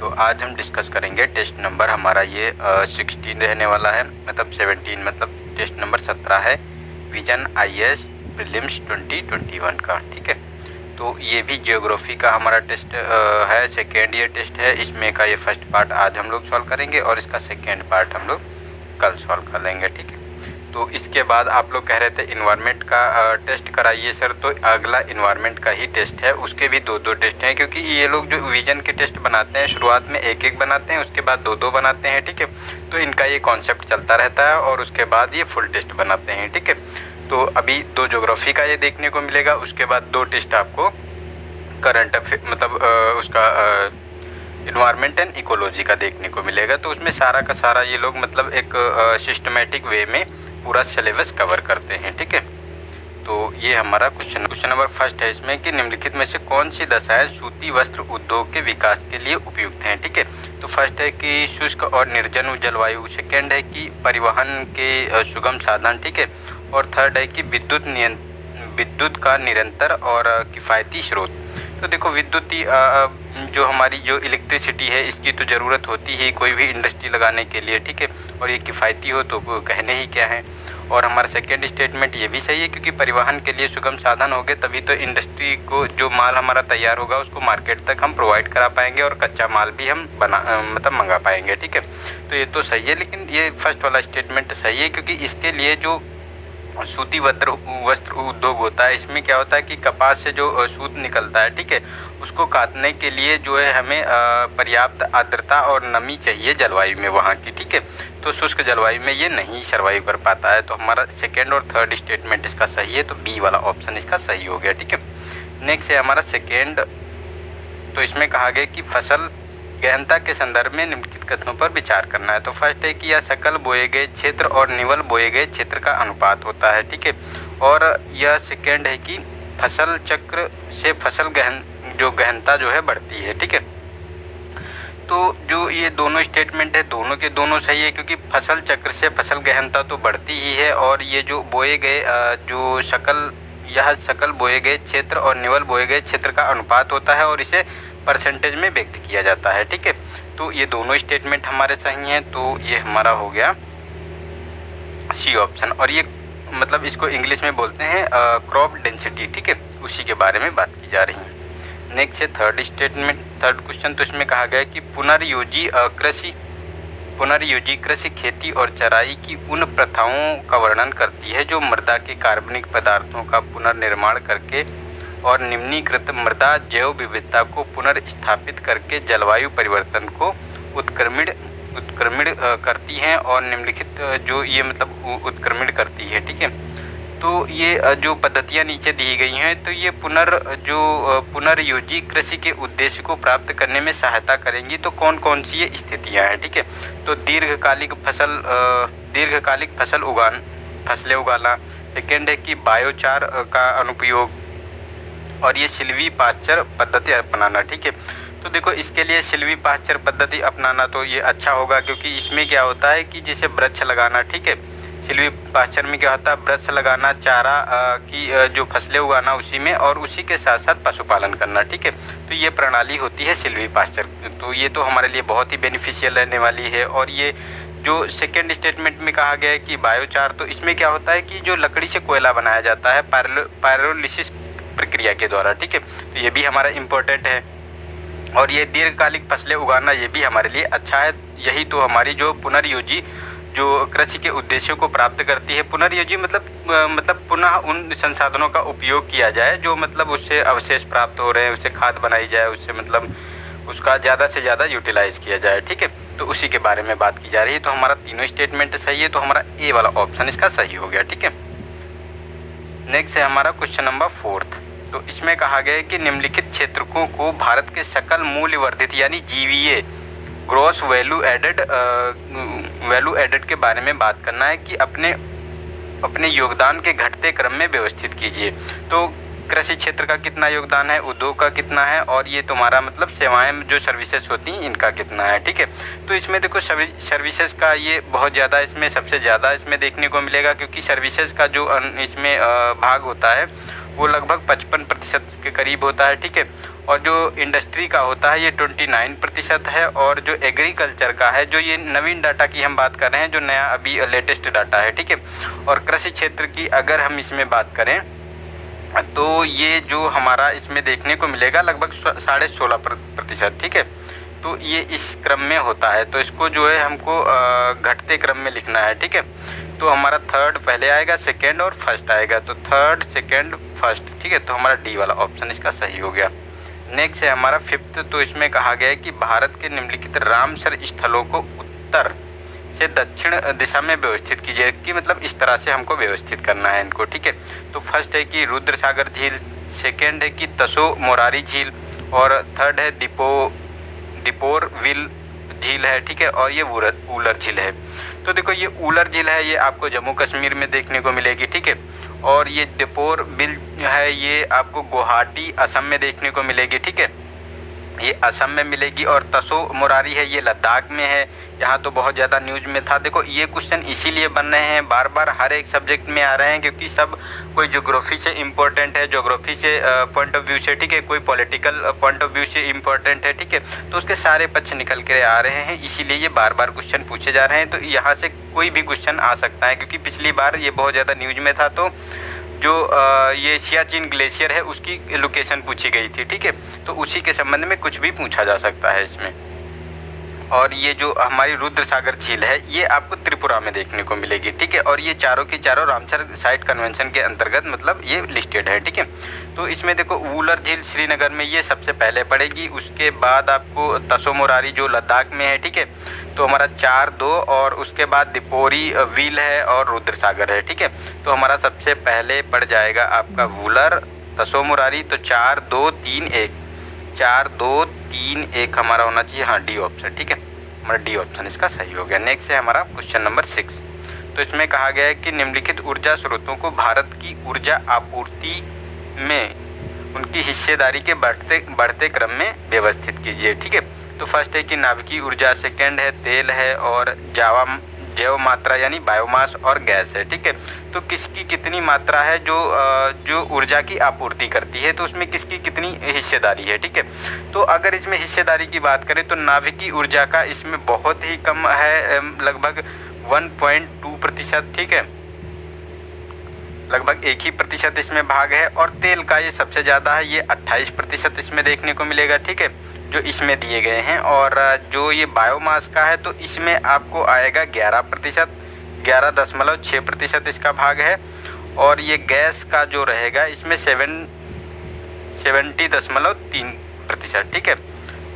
तो आज हम डिस्कस करेंगे टेस्ट नंबर हमारा ये 16 रहने वाला है, मतलब 17, मतलब टेस्ट नंबर 17 है विजन IAS प्रीलिम्स 2021 का। ठीक है, तो ये भी ज्योग्राफी का हमारा टेस्ट है, सेकेंड ईयर टेस्ट है। इसमें का ये फर्स्ट पार्ट आज हम लोग सॉल्व करेंगे और इसका सेकेंड पार्ट हम लोग कल सॉल्व कर लेंगे। ठीक है, तो इसके बाद आप लोग कह रहे थे इन्वायरमेंट का टेस्ट कराइए सर, तो अगला इन्वायरमेंट का ही टेस्ट है, उसके भी दो दो टेस्ट हैं, क्योंकि ये लोग जो विजन के टेस्ट बनाते हैं शुरुआत में एक एक बनाते हैं, उसके बाद दो बनाते हैं। ठीक है, तो इनका ये कॉन्सेप्ट चलता रहता है और उसके बाद ये फुल टेस्ट बनाते हैं। ठीक है, तो अभी 2 ज्योग्राफी का ये देखने को मिलेगा, उसके बाद 2 टेस्ट आपको करंट अफेयर मतलब उसका इन्वायरमेंट एंड इकोलॉजी का देखने को मिलेगा। तो उसमें सारा का सारा ये लोग मतलब एक सिस्टमेटिक वे में पूरा सिलेबस कवर करते हैं। ठीक है, तो ये हमारा क्वेश्चन नंबर फर्स्ट है इसमें कि निम्नलिखित में से कौन सी दशाएं सूती वस्त्र उद्योग के विकास के लिए उपयुक्त हैं। ठीक है, तो फर्स्ट है कि शुष्क और निर्जन जलवायु, सेकेंड है कि परिवहन के सुगम साधन, ठीक है, और थर्ड है कि विद्युत का निरंतर और किफ़ायती स्रोत। तो देखो विद्युत जो हमारी जो इलेक्ट्रिसिटी है इसकी तो ज़रूरत होती है कोई भी इंडस्ट्री लगाने के लिए। ठीक है, और ये किफ़ायती हो तो कहने ही क्या है। और हमारा सेकेंड स्टेटमेंट ये भी सही है, क्योंकि परिवहन के लिए सुगम साधन होंगे तभी तो इंडस्ट्री को जो माल हमारा तैयार होगा उसको मार्केट तक हम प्रोवाइड करा पाएंगे और कच्चा माल भी हम मतलब मंगा पाएंगे। ठीक है, तो ये तो सही है, लेकिन ये फर्स्ट वाला स्टेटमेंट सही है, क्योंकि इसके लिए जो सूती वस्त्र उद्योग होता है, इसमें क्या होता है कि कपास से जो सूत निकलता है, ठीक है, उसको काटने के लिए जो है हमें पर्याप्त आर्द्रता और नमी चाहिए जलवायु में वहाँ की। ठीक है, तो शुष्क जलवायु में ये नहीं सर्वाइव कर पाता है। तो हमारा सेकेंड और थर्ड स्टेटमेंट इसका सही है, तो बी वाला ऑप्शन इसका सही हो गया। ठीक है, नेक्स्ट है हमारा सेकेंड। तो इसमें कहा गया कि फसल गहनता के संदर्भ में निम्नलिखित कथनों पर विचार करना है। तो फर्स्ट है कि यह सकल बोए गए क्षेत्र और निवल बोए गए क्षेत्र का अनुपात होता है। ठीक है, और यह सेकेंड है कि फसल चक्र से फसल गहनता जो है बढ़ती है। ठीक है, तो जो ये दोनों स्टेटमेंट है दोनों के दोनों सही है, क्योंकि फसल चक्र से फसल गहनता तो बढ़ती ही है, और ये जो बोए गए यह सकल बोए गए क्षेत्र और निवल बोए गए क्षेत्र का अनुपात होता है और इसे परसेंटेज में व्यक्त किया जाता है। ठीक है, तो ये दोनों स्टेटमेंट हमारे सही हैं, तो ये हमारा हो गया सी ऑप्शन। और ये मतलब इसको इंग्लिश में बोलते हैं क्रॉप डेंसिटी। ठीक है, उसी के बारे में बात की जा रही है। नेक्स्ट है थर्ड स्टेटमेंट, थर्ड क्वेश्चन। तो इसमें कहा गया कि पुनर्योजी कृषि खेती और चराई की उन प्रथाओं का वर्णन करती है जो मृदा के कार्बनिक पदार्थों का पुनर्निर्माण करके और निम्नीकृत मृदा जैव विविधता को पुनर्स्थापित करके जलवायु परिवर्तन को उत्क्रमण करती हैं और निम्नलिखित जो ये मतलब उत्क्रमण करती है। ठीक है, तो ये जो पद्धतियाँ नीचे दी गई हैं, तो ये पुनर्योजी कृषि के उद्देश्य को प्राप्त करने में सहायता करेंगी। तो कौन कौन सी ये स्थितियाँ हैं। ठीक है, तो दीर्घकालिक फसलें उगाना, सेकेंड है कि बायोचार का अनुप्रयोग, और ये सिल्वी पास्चर पद्धति अपनाना। ठीक है, तो देखो इसके लिए सिल्वी पास्चर पद्धति अपनाना तो ये अच्छा होगा, क्योंकि इसमें क्या होता है कि जैसे वृक्ष लगाना। ठीक है, सिल्वी पास्चर में क्या होता है, वृक्ष लगाना, चारा की जो फसलें उगाना उसी में, और उसी के साथ साथ पशुपालन करना। ठीक है, तो ये प्रणाली होती है सिल्वी पास्चर। तो ये तो हमारे लिए बहुत ही बेनिफिशियल रहने वाली है। और ये जो सेकेंड स्टेटमेंट में कहा गया है कि बायोचार, तो इसमें क्या होता है कि जो लकड़ी से कोयला बनाया जाता है पायरोलिसिस प्रक्रिया के द्वारा। ठीक है, तो ये भी हमारा इम्पोर्टेंट है। और ये दीर्घकालिक फसलें उगाना ये भी हमारे लिए अच्छा है। यही तो हमारी जो पुनर्योजी जो कृषि के उद्देश्यों को प्राप्त करती है। पुनर्योजी मतलब पुनः उन संसाधनों का उपयोग किया जाए जो मतलब उससे अवशेष प्राप्त हो रहे हैं, उससे खाद बनाई जाए, उससे मतलब उसका ज़्यादा से ज़्यादा यूटिलाइज किया जाए। ठीक है, तो उसी के बारे में बात की जा रही है। तो हमारा तीनों स्टेटमेंट सही है, तो हमारा ए वाला ऑप्शन इसका सही हो गया। ठीक है, नेक्स्ट है हमारा क्वेश्चन नंबर 4। तो इसमें कहा गया है कि निम्नलिखित क्षेत्रकों को भारत के सकल मूल्य वर्धित यानी GVA ग्रॉस वैल्यू एडेड के बारे में बात करना है कि अपने योगदान के घटते क्रम में व्यवस्थित कीजिए। तो कृषि क्षेत्र का कितना योगदान है, उद्योग का कितना है, और ये तुम्हारा मतलब सेवाएं जो सर्विसेज होती हैं इनका कितना है। ठीक है, तो इसमें देखो सर्विसेज का ये बहुत ज़्यादा इसमें सबसे ज़्यादा इसमें देखने को मिलेगा, क्योंकि सर्विसेज का जो इसमें भाग होता है वो लगभग 55% के करीब होता है, ठीक है। और जो इंडस्ट्री का होता है ये 29% है, और जो एग्रीकल्चर का है, जो ये नवीन डाटा की हम बात कर रहे हैं, जो नया अभी लेटेस्ट डाटा है, ठीक है। और कृषि क्षेत्र की अगर हम इसमें बात करें तो ये जो हमारा इसमें देखने को मिलेगा लगभग 16.5%, ठीक है। तो ये इस क्रम में होता है, तो इसको जो है हमको घटते क्रम में लिखना है, ठीक है। तो हमारा थर्ड पहले आएगा, सेकंड और फर्स्ट आएगा, तो थर्ड सेकंड फर्स्ट, ठीक है। तो हमारा डी वाला ऑप्शन इसका सही हो गया। नेक्स्ट है हमारा फिफ्थ, तो इसमें कहा गया है कि भारत के निम्नलिखित रामसर स्थलों को उत्तर से दक्षिण दिशा में व्यवस्थित कीजिए, कि मतलब इस तरह से हमको व्यवस्थित करना है इनको, ठीक है। तो फर्स्ट है कि रुद्रसागर झील, सेकेंड है कि तसो मोरारी झील, और थर्ड है दीपोरविल झील है, ठीक है। और ये ऊलर झील है। तो देखो ये ऊलर झील है, ये आपको जम्मू कश्मीर में देखने को मिलेगी, ठीक है। और ये दीपोरविल है, ये आपको गुवाहाटी असम में देखने को मिलेगी, ठीक है, ये असम में मिलेगी। और तसो मोरारी है, ये लद्दाख में है, यहाँ तो बहुत ज़्यादा न्यूज़ में था। देखो ये क्वेश्चन इसीलिए बन रहे हैं, बार बार हर एक सब्जेक्ट में आ रहे हैं, क्योंकि सब कोई ज्योग्राफी से इम्पोर्टेंट है, ज्योग्राफी से पॉइंट ऑफ व्यू से, ठीक है, कोई पॉलिटिकल पॉइंट ऑफ व्यू से इम्पोर्टेंट है, ठीक है। तो उसके सारे पक्ष निकल के आ रहे हैं, इसीलिए ये बार बार क्वेश्चन पूछे जा रहे हैं। तो यहाँ से कोई भी क्वेश्चन आ सकता है, क्योंकि पिछली बार ये बहुत ज़्यादा न्यूज़ में था, तो जो ये सियाचिन ग्लेशियर है उसकी लोकेशन पूछी गई थी, ठीक है। तो उसी के संबंध में कुछ भी पूछा जा सकता है इसमें। और ये जो हमारी रुद्रसागर झील है, ये आपको त्रिपुरा में देखने को मिलेगी, ठीक है। और ये चारों की चारों रामसर साइट कन्वेंशन के अंतर्गत मतलब ये लिस्टेड है, ठीक है। तो इसमें देखो ऊलर झील श्रीनगर में ये सबसे पहले पड़ेगी, उसके बाद आपको तसो मोरारी जो लद्दाख में है, ठीक है। तो हमारा 4-2, और उसके बाद दीपोरविल है और रुद्रसागर है, ठीक है। तो हमारा सबसे पहले पड़ जाएगा आपका वूलर, तसो मोरारी, तो 4-2-3-1, 4-2-3-1 हमारा होना चाहिए, हाँ डी ऑप्शन, ठीक है। हमारा डी ऑप्शन इसका सही हो गया। नेक्स्ट है हमारा क्वेश्चन नंबर 6। तो इसमें कहा गया है कि निम्नलिखित ऊर्जा स्रोतों को भारत की ऊर्जा आपूर्ति में उनकी हिस्सेदारी के बढ़ते क्रम में व्यवस्थित कीजिए, ठीक है। तो फर्स्ट है कि नाभिकीय ऊर्जा, सेकेंड है तेल है, और जैव मात्रा यानी बायोमास और गैस है, ठीक है। तो किसकी कितनी मात्रा है जो ऊर्जा की आपूर्ति करती है, तो उसमें किसकी कितनी हिस्सेदारी है, ठीक है। तो अगर इसमें हिस्सेदारी की बात करें तो नाभिकीय ऊर्जा का इसमें बहुत ही कम है, लगभग 1.2%, ठीक है, लगभग 1% इसमें भाग है। और तेल का ये सबसे ज़्यादा है, ये 28% इसमें देखने को मिलेगा, ठीक है, जो इसमें दिए गए हैं। और जो ये बायोमास का है तो इसमें आपको आएगा 11%, 11.6% इसका भाग है। और ये गैस का जो रहेगा इसमें 70.3%, ठीक है।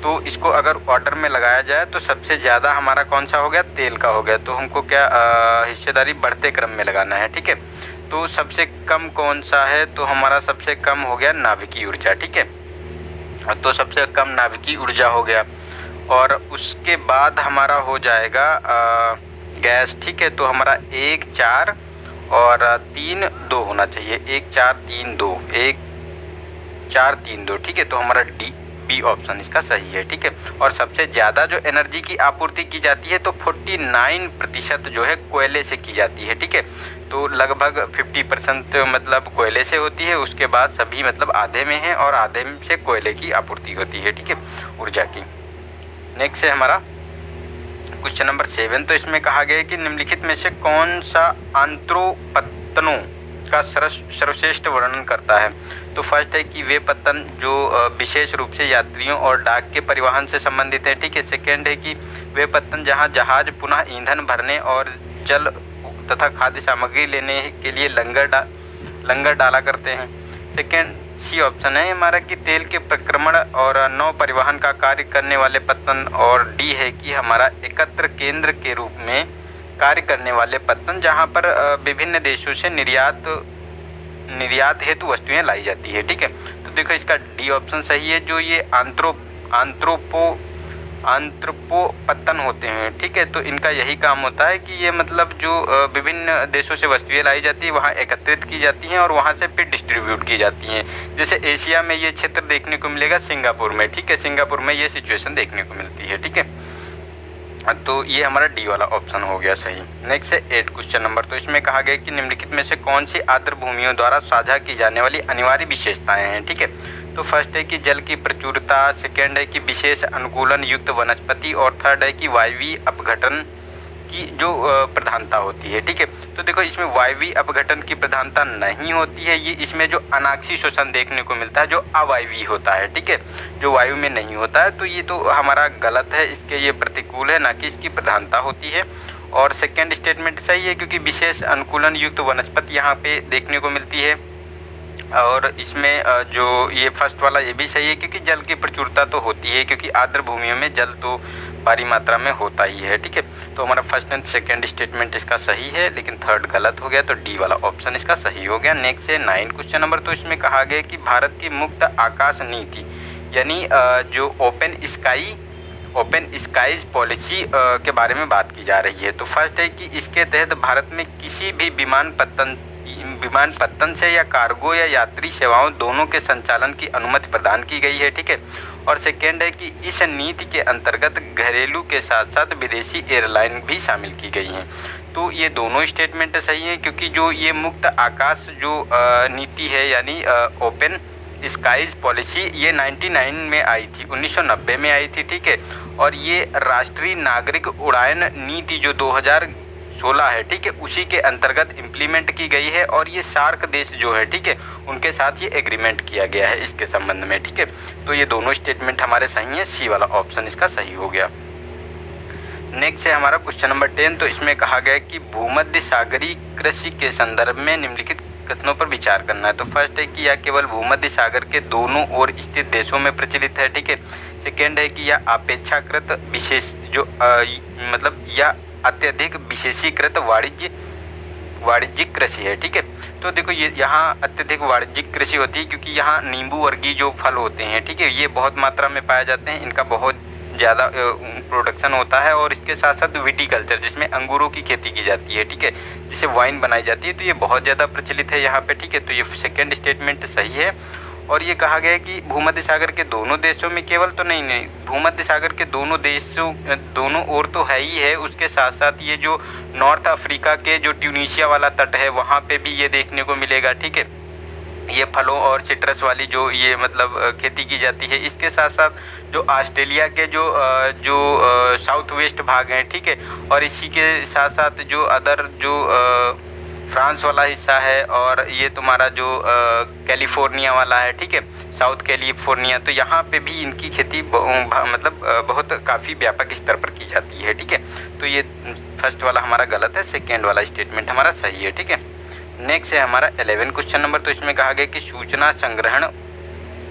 तो इसको अगर ऑर्डर में लगाया जाए तो सबसे ज़्यादा हमारा कौन सा हो गया, तेल का हो गया। तो हमको क्या हिस्सेदारी बढ़ते क्रम में लगाना है, ठीक है। तो सबसे कम कौन सा है, तो हमारा सबसे कम हो गया नाभिकीय ऊर्जा, ठीक है। तो सबसे कम नाभिकीय ऊर्जा हो गया। और उसके बाद हमारा हो जाएगा गैस, ठीक है। तो हमारा 1, 4 और 3, 2 होना चाहिए, 1, 4, 3, 2, 1, 4, 3, 2, ठीक है। तो हमारा बी ऑप्शन इसका सही है, ठीक है। और सबसे ज़्यादा जो एनर्जी की आपूर्ति की जाती है तो 49% जो है कोयले से की जाती है, ठीक है। तो लगभग 50% मतलब कोयले से होती है, उसके बाद सभी मतलब आधे में है और आधे से कोयले की आपूर्ति होती है, ठीक है, ऊर्जा की। नेक्स्ट है हमारा क्वेश्चन नंबर 7। तो इसमें कहा गया है कि निम्नलिखित में से कौन सा आंत्रोपत्तनों का सर्वश्रेष्ठ वर्णन करता है। तो फर्स्ट है कि वे पत्तन जो विशेष रूप से यात्रियों और डाक के परिवहन से संबंधित है, ठीक है। सेकेंड है कि वे पत्तन जहां जहाज पुनः ईंधन भरने और जल तथा खाद्य सामग्री लेने के लिए लंगर डाला करते हैं। सेकेंड सी ऑप्शन है हमारा कि तेल के प्रक्रमण और नौ परिवहन का कार्य करने वाले पत्तन। और डी है कि हमारा एकत्र केंद्र के रूप में कार्य करने वाले पत्तन, जहां पर विभिन्न देशों से निर्यात हेतु वस्तुएं लाई जाती है, ठीक है। तो देखो इसका डी ऑप्शन सही है, जो ये आंत्रोपोपत्तन होते हैं, ठीक है। तो इनका यही काम होता है कि ये मतलब जो विभिन्न देशों से वस्तुएं लाई जाती है वहाँ एकत्रित की जाती हैं और वहाँ से फिर डिस्ट्रीब्यूट की जाती हैं। जैसे एशिया में ये क्षेत्र देखने को मिलेगा सिंगापुर में, ठीक है, सिंगापुर में ये सिचुएशन देखने को मिलती है, ठीक है। तो ये हमारा डी वाला ऑप्शन हो गया सही। नेक्स्ट है 8 क्वेश्चन नंबर। तो इसमें कहा गया कि निम्नलिखित में से कौन सी आर्द्र भूमियों द्वारा साझा की जाने वाली अनिवार्य विशेषताएं हैं, ठीक है। तो फर्स्ट है कि जल की प्रचुरता, सेकेंड है कि विशेष अनुकूलन युक्त वनस्पति, और थर्ड है कि वायवीय अपघटन की जो प्रधानता होती है, ठीक है। तो देखो इसमें वायवीय अपघटन की प्रधानता नहीं होती है, ये इसमें जो अनाक्षी शोषण देखने को मिलता है जो अवायवीय होता है, ठीक है, जो वायु में नहीं होता है। तो ये तो हमारा गलत है, इसके ये प्रतिकूल है, ना कि इसकी प्रधानता होती है। और सेकेंड स्टेटमेंट सही है क्योंकि विशेष अनुकूलन युक्त वनस्पति यहाँ पे देखने को मिलती है। और इसमें जो ये फर्स्ट वाला ये भी सही है क्योंकि जल की प्रचुरता तो होती है, क्योंकि आर्द्र भूमियों में जल तो भारी मात्रा में होता ही है, ठीक है। तो हमारा फर्स्ट एंड सेकेंड स्टेटमेंट इसका सही है, लेकिन थर्ड गलत हो गया, तो डी वाला ऑप्शन इसका सही हो गया। नेक्स्ट है 9 क्वेश्चन नंबर। तो इसमें कहा गया कि भारत की मुक्त आकाश नीति यानी जो ओपन स्काईज पॉलिसी के बारे में बात की जा रही है। तो फर्स्ट है कि इसके तहत भारत में किसी भी विमानपत्तन से या कार्गो या यात्री सेवाओं दोनों के संचालन की अनुमति प्रदान की गई है, ठीक है। और सेकेंड है कि इस नीति के अंतर्गत घरेलू के साथ साथ विदेशी एयरलाइन भी शामिल की गई हैं। तो ये दोनों स्टेटमेंट सही हैं क्योंकि जो ये मुक्त आकाश जो नीति है यानी ओपन स्काईज पॉलिसी ये 99 में आई थी, 1990 में आई थी, ठीक है। और ये राष्ट्रीय नागरिक उड्डयन नीति जो 2016 है, ठीक है, उसी के अंतर्गत इम्प्लीमेंट की गई है। और ये सार्क देश जो है, ठीक है, उनके साथ ये एग्रीमेंट किया गया है इसके संबंध में, ठीक है। तो ये दोनों स्टेटमेंट हमारे सही हैं, सी वाला ऑप्शन इसका सही हो गया। नेक्स्ट है हमारा क्वेश्चन नंबर 10। तो इसमें कहा गया कि भूमध्य सागरीय कृषि के संदर्भ में निम्नलिखित कथनों पर विचार करना है। तो फर्स्ट है कि यह केवल भूमध्य सागर के दोनों ओर स्थित देशों में प्रचलित है, ठीक है। सेकेंड है कि यह अपेक्षाकृत विशेष जो मतलब यह अत्यधिक विशेषीकृत वाणिज्यिक कृषि है, ठीक है। तो देखो ये यहाँ अत्यधिक वाणिज्यिक कृषि होती है क्योंकि यहाँ नींबू वर्गीय जो फल होते हैं, ठीक है, ये बहुत मात्रा में पाए जाते हैं, इनका बहुत ज़्यादा प्रोडक्शन होता है। और इसके साथ साथ विटीकल्चर जिसमें अंगूरों की खेती की जाती है, ठीक है, जिससे वाइन बनाई जाती है, तो ये बहुत ज़्यादा प्रचलित है यहाँ पे, ठीक है। तो ये सेकेंड स्टेटमेंट सही है। और ये कहा गया है कि भूमध्य सागर के दोनों देशों में केवल तो नहीं, भूमध्य सागर के दोनों देशों दोनों ओर तो है ही है, उसके साथ साथ ये जो नॉर्थ अफ्रीका के जो ट्यूनीशिया वाला तट है वहाँ पे भी ये देखने को मिलेगा, ठीक है। ये फलों और सिट्रस वाली जो ये मतलब खेती की जाती है। इसके साथ साथ जो ऑस्ट्रेलिया के जो साउथ वेस्ट भाग हैं, ठीक है, और इसी के साथ साथ जो अदर जो फ्रांस वाला हिस्सा है, और ये तुम्हारा जो कैलिफोर्निया वाला है, ठीक है, साउथ कैलिफोर्निया, तो यहाँ पे भी इनकी खेती मतलब बहुत काफ़ी व्यापक स्तर पर की जाती है, ठीक है। तो ये फर्स्ट वाला हमारा गलत है, सेकेंड वाला स्टेटमेंट हमारा सही है, ठीक है। नेक्स्ट है हमारा 11 क्वेश्चन नंबर। तो इसमें कहा गया कि सूचना संग्रहण,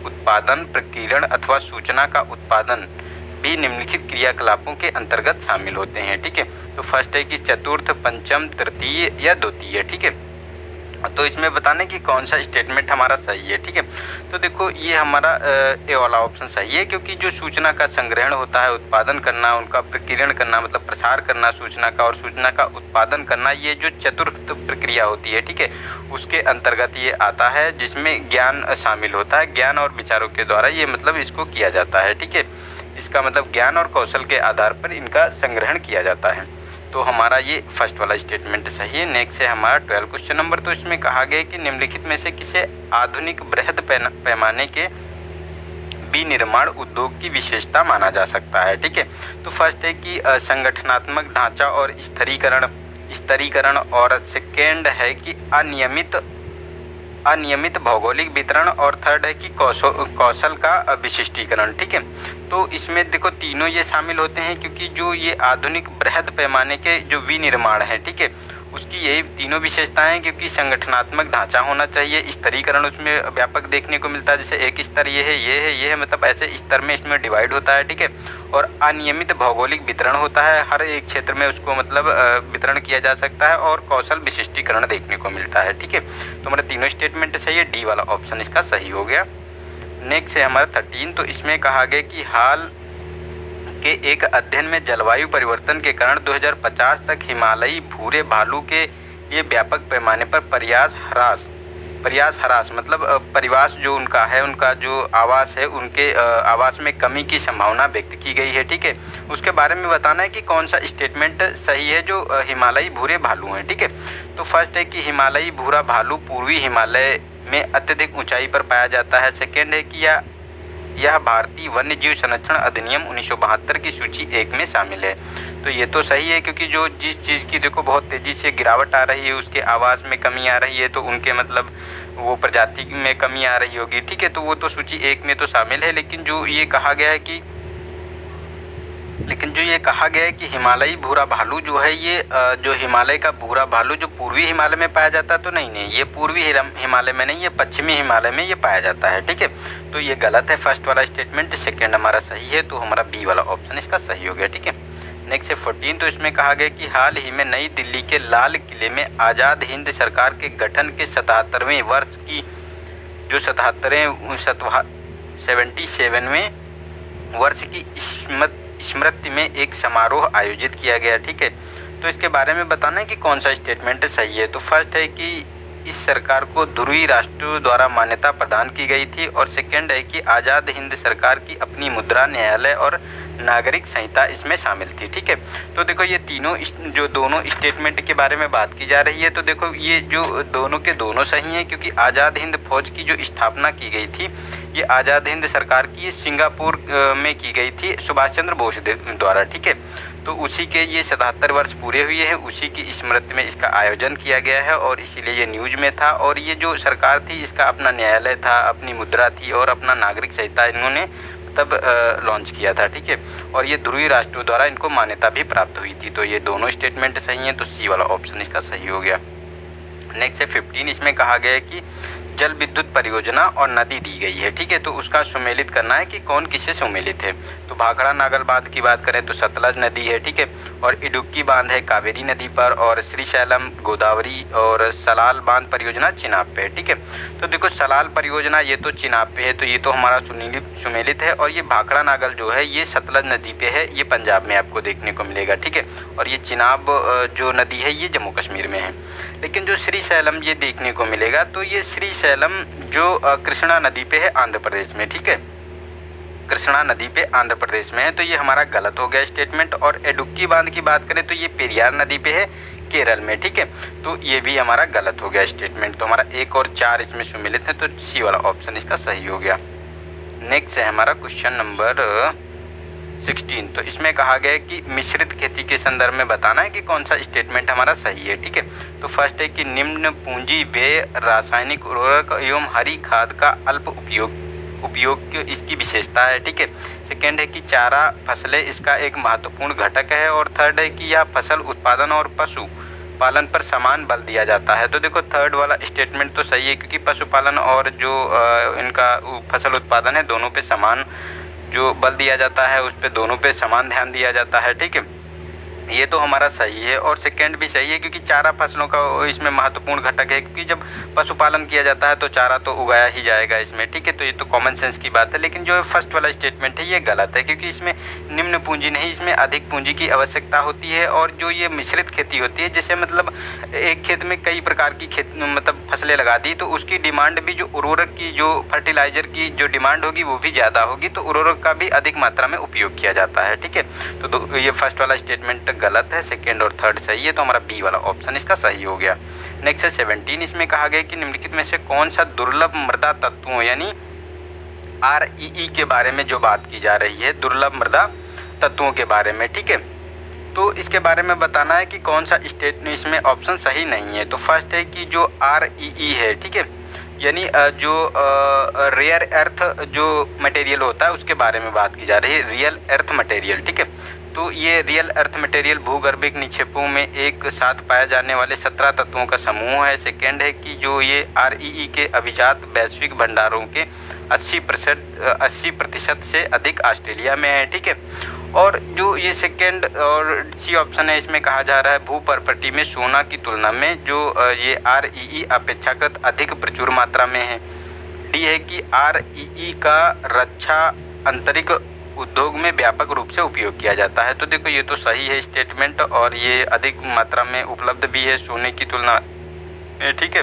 उत्पादन, प्रकीर्णन अथवा सूचना का उत्पादन भी निम्नलिखित क्रियाकलापों के अंतर्गत शामिल होते हैं, ठीक है। तो फर्स्ट है कि चतुर्थ, पंचम, तृतीय या द्वितीय, ठीक है। तो इसमें बताने कि कौन सा स्टेटमेंट हमारा सही है, ठीक है। तो देखो ये हमारा ए वाला ऑप्शन सही है क्योंकि जो सूचना का संग्रहण होता है, उत्पादन करना, उनका प्रकीर्णन करना मतलब प्रसार करना सूचना का, और सूचना का उत्पादन करना, ये जो चतुर्थ प्रक्रिया होती है, ठीक है, उसके अंतर्गत ये आता है, जिसमें ज्ञान शामिल होता है। ज्ञान और विचारों के द्वारा ये मतलब इसको किया जाता है, ठीक है। इसका मतलब ज्ञान और कौशल के आधार पर इनका संग्रहण किया जाता है। तो हमारा ये फर्स्ट वाला स्टेटमेंट सही है। नेक्स्ट है हमारा 12 क्वेश्चन नंबर। तो इसमें कहा गया कि निम्नलिखित में से किसे आधुनिक बृहद पैमाने के विनिर्माण उद्योग की विशेषता माना जा सकता है, ठीक है। तो फर्स्ट है कि संगठनात्मक ढांचा और स्तरीकरण, और सेकेंड है कि अनियमित भौगोलिक वितरण, और थर्ड है कि कौशल का विशिष्टीकरण, ठीक है। तो इसमें देखो तीनों ये शामिल होते हैं क्योंकि जो ये आधुनिक बृहद पैमाने के जो विनिर्माण है, ठीक है, उसकी यही तीनों विशेषताएं, क्योंकि संगठनात्मक ढांचा होना चाहिए, स्तरीकरण उसमें व्यापक देखने को मिलता है, जैसे एक स्तर ये है मतलब ऐसे स्तर में इसमें डिवाइड होता है, ठीक है। और अनियमित भौगोलिक वितरण होता है, हर एक क्षेत्र में उसको मतलब वितरण किया जा सकता है, और कौशल विशिष्टीकरण देखने को मिलता है, ठीक है। तो हमारे तीनों स्टेटमेंट सही है, डी वाला ऑप्शन इसका सही हो गया। नेक्स्ट है हमारा 13। तो इसमें कहा गया कि हाल के एक अध्ययन में जलवायु परिवर्तन के कारण 2050 तक हिमालयी भूरे भालू के लिए व्यापक पैमाने पर प्रयास ह्रास मतलब परिवास जो उनका है, उनका जो आवास है, उनके आवास में कमी की संभावना व्यक्त की गई है। ठीक है, उसके बारे में बताना है कि कौन सा स्टेटमेंट सही है। जो हिमालयी भूरे भालू हैं, ठीक है, तो फर्स्ट है कि हिमालयी भूरा भालू पूर्वी हिमालय में अत्यधिक ऊंचाई पर पाया जाता है। सेकेंड है कि यह भारतीय वन्य जीव संरक्षण अधिनियम 1972 की सूची 1 में शामिल है। तो ये तो सही है, क्योंकि जो जिस चीज़ की देखो बहुत तेज़ी से गिरावट आ रही है, उसके आवास में कमी आ रही है, तो उनके मतलब वो प्रजाति में कमी आ रही होगी। ठीक है, तो वो तो सूची 1 में तो शामिल है। लेकिन जो ये कहा गया है कि हिमालयी भूरा भालू जो है, ये जो हिमालय का भूरा भालू जो पूर्वी हिमालय में पाया जाता है, तो नहीं, ये पूर्वी हिमालय में नहीं, ये पश्चिमी हिमालय में ये पाया जाता है। ठीक है, तो ये गलत है फर्स्ट वाला स्टेटमेंट। सेकेंड हमारा सही है, तो हमारा बी वाला ऑप्शन इसका सही हो गया। ठीक है, नेक्स्ट है 14। तो इसमें कहा गया कि हाल ही में नई दिल्ली के लाल किले में आज़ाद हिंद सरकार के गठन के 77वें वर्ष की जो 77वें वर्ष की स्मृति में एक समारोह आयोजित किया गया। ठीक है, तो इसके बारे में बताना है कि कौन सा स्टेटमेंट सही है। तो फर्स्ट है कि इस सरकार को ध्रुवीय राष्ट्रों द्वारा मान्यता प्रदान की गई थी, और सेकंड है कि आज़ाद हिंद सरकार की अपनी मुद्रा, न्यायालय और नागरिक संहिता इसमें शामिल थी। ठीक है, तो देखो ये तीनों जो दोनों स्टेटमेंट के बारे में बात की जा रही है, तो देखो ये जो दोनों के दोनों सही हैं, क्योंकि आज़ाद हिंद फौज की जो स्थापना की गई थी, ये आज़ाद हिंद सरकार की सिंगापुर में की गई थी सुभाष चंद्र बोस द्वारा। ठीक है, तो उसी के ये 77 वर्ष पूरे हुए हैं, उसी की स्मृति में इसका आयोजन किया गया है, और इसीलिए ये न्यूज में था। और ये जो सरकार थी, इसका अपना न्यायालय था, अपनी मुद्रा थी और अपना नागरिक संहिता इन्होंने तब लॉन्च किया था। ठीक है, और ये ध्रुवीय राष्ट्रों द्वारा इनको मान्यता भी प्राप्त हुई थी। तो ये दोनों स्टेटमेंट सही हैं, तो सी वाला ऑप्शन इसका सही हो गया। नेक्स्ट है 15। इसमें कहा गया है कि जल विद्युत परियोजना और नदी दी गई है। ठीक है, तो उसका सुमेलित करना है कि कौन किससे सुमेलित है। तो भाखड़ा नागल बांध की बात करें तो सतलज नदी है। ठीक है, और इडुक्की बांध है कावेरी नदी पर, और श्रीशैलम गोदावरी, और सलाल बांध परियोजना चिनाब पे है। ठीक है, तो देखो सलाल परियोजना ये तो चिनाब पे है, तो ये तो हमारा सुमेलित है, और ये भाखड़ा नागल जो है ये सतलज नदी पे है, ये पंजाब में आपको देखने को मिलेगा। ठीक है, और ये चिनाब जो नदी है ये जम्मू कश्मीर में है। लेकिन जो श्रीशैलम ये देखने को मिलेगा, तो ये श्रीशैलम जो कृष्णा नदी पे है आंध्र प्रदेश में। ठीक है, कृष्णा नदी पे आंध्र प्रदेश में है, तो ये हमारा गलत हो गया स्टेटमेंट। और इडुक्की बांध की बात करें तो ये पेरियार नदी पे है केरल में। ठीक है, तो ये भी हमारा गलत हो गया स्टेटमेंट। तो हमारा 1 और 4 इसमें सुमेलित है, तो सी वाला ऑप्शन इसका सही हो गया। नेक्स्ट है हमारा क्वेश्चन नंबर 16। तो इसमें कहा गया है कि मिश्रित खेती के संदर्भ में बताना है कि कौन सा स्टेटमेंट हमारा सही है। ठीक है, तो फर्स्ट है कि निम्न पूंजी व्यय रासायनिक उर्वरक एवं हरी खाद का अल्प उपयोग इसकी विशेषता है। ठीक है, सेकेंड है कि चारा फसलें इसका एक महत्वपूर्ण घटक है, और थर्ड है कि यह फसल उत्पादन और पशु पालन पर समान बल दिया जाता है। तो देखो थर्ड वाला स्टेटमेंट तो सही है, क्योंकि पशुपालन और जो इनका फसल उत्पादन है दोनों पे समान जो बल दिया जाता है, उस पे दोनों पे समान ध्यान दिया जाता है। ठीक है, ये तो हमारा सही है, और सेकंड भी सही है, क्योंकि चारा फसलों का इसमें महत्वपूर्ण घटक है, क्योंकि जब पशुपालन किया जाता है तो चारा तो उगाया ही जाएगा इसमें। ठीक है, तो ये तो कॉमन सेंस की बात है। लेकिन जो फर्स्ट वाला स्टेटमेंट है ये गलत है, क्योंकि इसमें निम्न पूंजी नहीं, इसमें अधिक पूंजी की आवश्यकता होती है। और जो ये मिश्रित खेती होती है, जैसे मतलब एक खेत में कई प्रकार की मतलब फसलें लगा दी, तो उसकी डिमांड भी जो उर्वरक की, जो फर्टिलाइजर की जो डिमांड होगी वो भी ज़्यादा होगी, तो उर्वरक का भी अधिक मात्रा में उपयोग किया जाता है। ठीक है, तो ये फर्स्ट वाला स्टेटमेंट गलत है, सेकेंड और थर्ड सही है, तो हमारा बी वाला ऑप्शन इसका सही हो गया। नेक्स्ट है 17। इसमें कहा गया कि निम्नलिखित में से कौन सा दुर्लभ मृदा तत्वों यानी REE के बारे में जो बात की जा रही है, दुर्लभ मृदा तत्वों के बारे में। ठीक है, तो इसके बारे में बताना है कि कौन सा स्टेट इसमें ऑप्शन सही नहीं है। तो फर्स्ट है कि जो REE है, ठीक है, यानी जो रेयर अर्थ जो मटेरियल होता है उसके बारे में बात की जा रही है, रियल अर्थ मटेरियल। ठीक है, तो ये रियल अर्थ मटेरियल भूगर्भिक निक्षेपों में एक साथ पाए जाने वाले 17 तत्वों का समूह है। सेकेंड है कि जो ये REE के अभिजात वैश्विक भंडारों के 80% से अधिक ऑस्ट्रेलिया में है। ठीक है, और जो ये सेकेंड और सी ऑप्शन है, इसमें कहा जा रहा है भू प्रॉपर्टी में सोना की तुलना में जो ये REE अपेक्षाकृत अधिक प्रचुर मात्रा में है। डी है कि REE का रक्षा आंतरिक उद्योग में व्यापक रूप से उपयोग किया जाता है। तो देखो ये तो सही है स्टेटमेंट, और ये अधिक मात्रा में उपलब्ध भी है सोने की तुलना में। ठीक है,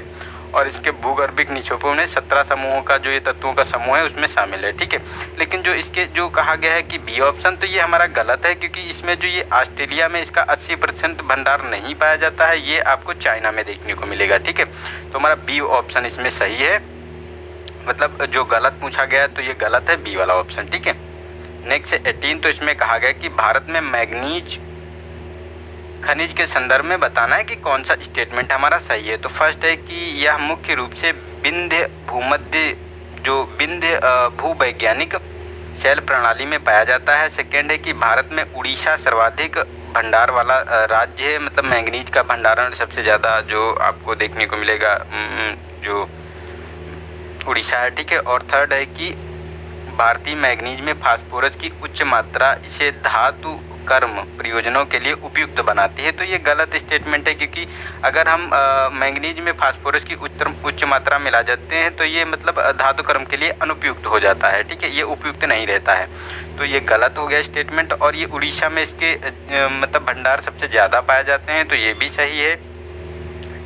और इसके भूगर्भिक निक्षेपों में 17 समूहों का जो ये तत्वों का समूह है उसमें शामिल है, ठीक है। लेकिन जो इसके जो कहा गया है कि बी ऑप्शन, तो ये हमारा गलत है, क्योंकि इसमें जो ये ऑस्ट्रेलिया में इसका 80% भंडार नहीं पाया जाता है, ये आपको चाइना में देखने को मिलेगा, ठीक है। तो हमारा बी ऑप्शन इसमें सही है, मतलब जो गलत पूछा गया है तो ये गलत है, बी वाला ऑप्शन, ठीक है। नेक्स्ट 18, तो इसमें कहा गया कि भारत में मैग्नीज खनिज के संदर्भ में बताना है कि कौन सा स्टेटमेंट हमारा सही है। तो फर्स्ट है कि यह मुख्य रूप से विंध्य भूवैज्ञानिक शैल प्रणाली में पाया जाता है। सेकेंड है कि भारत में उड़ीसा सर्वाधिक भंडार वाला राज्य है, मतलब मैंगनीज का भंडारण सबसे ज़्यादा जो आपको देखने को मिलेगा जो उड़ीसा है, ठीक है। और थर्ड है कि भारतीय मैंगनीज में फास्फोरस की उच्च मात्रा इसे धातु कर्म प्रयोजनों के लिए उपयुक्त बनाती है। तो ये गलत स्टेटमेंट है, क्योंकि अगर हम मैंगनीज में फास्फोरस की उच्च मात्रा मिला जाते हैं तो ये मतलब धातु कर्म के लिए अनुपयुक्त हो जाता है, ठीक है, ये उपयुक्त नहीं रहता है। तो ये गलत हो गया स्टेटमेंट। और ये उड़ीसा में इसके मतलब भंडार सबसे ज़्यादा पाए जाते हैं, तो ये भी सही है,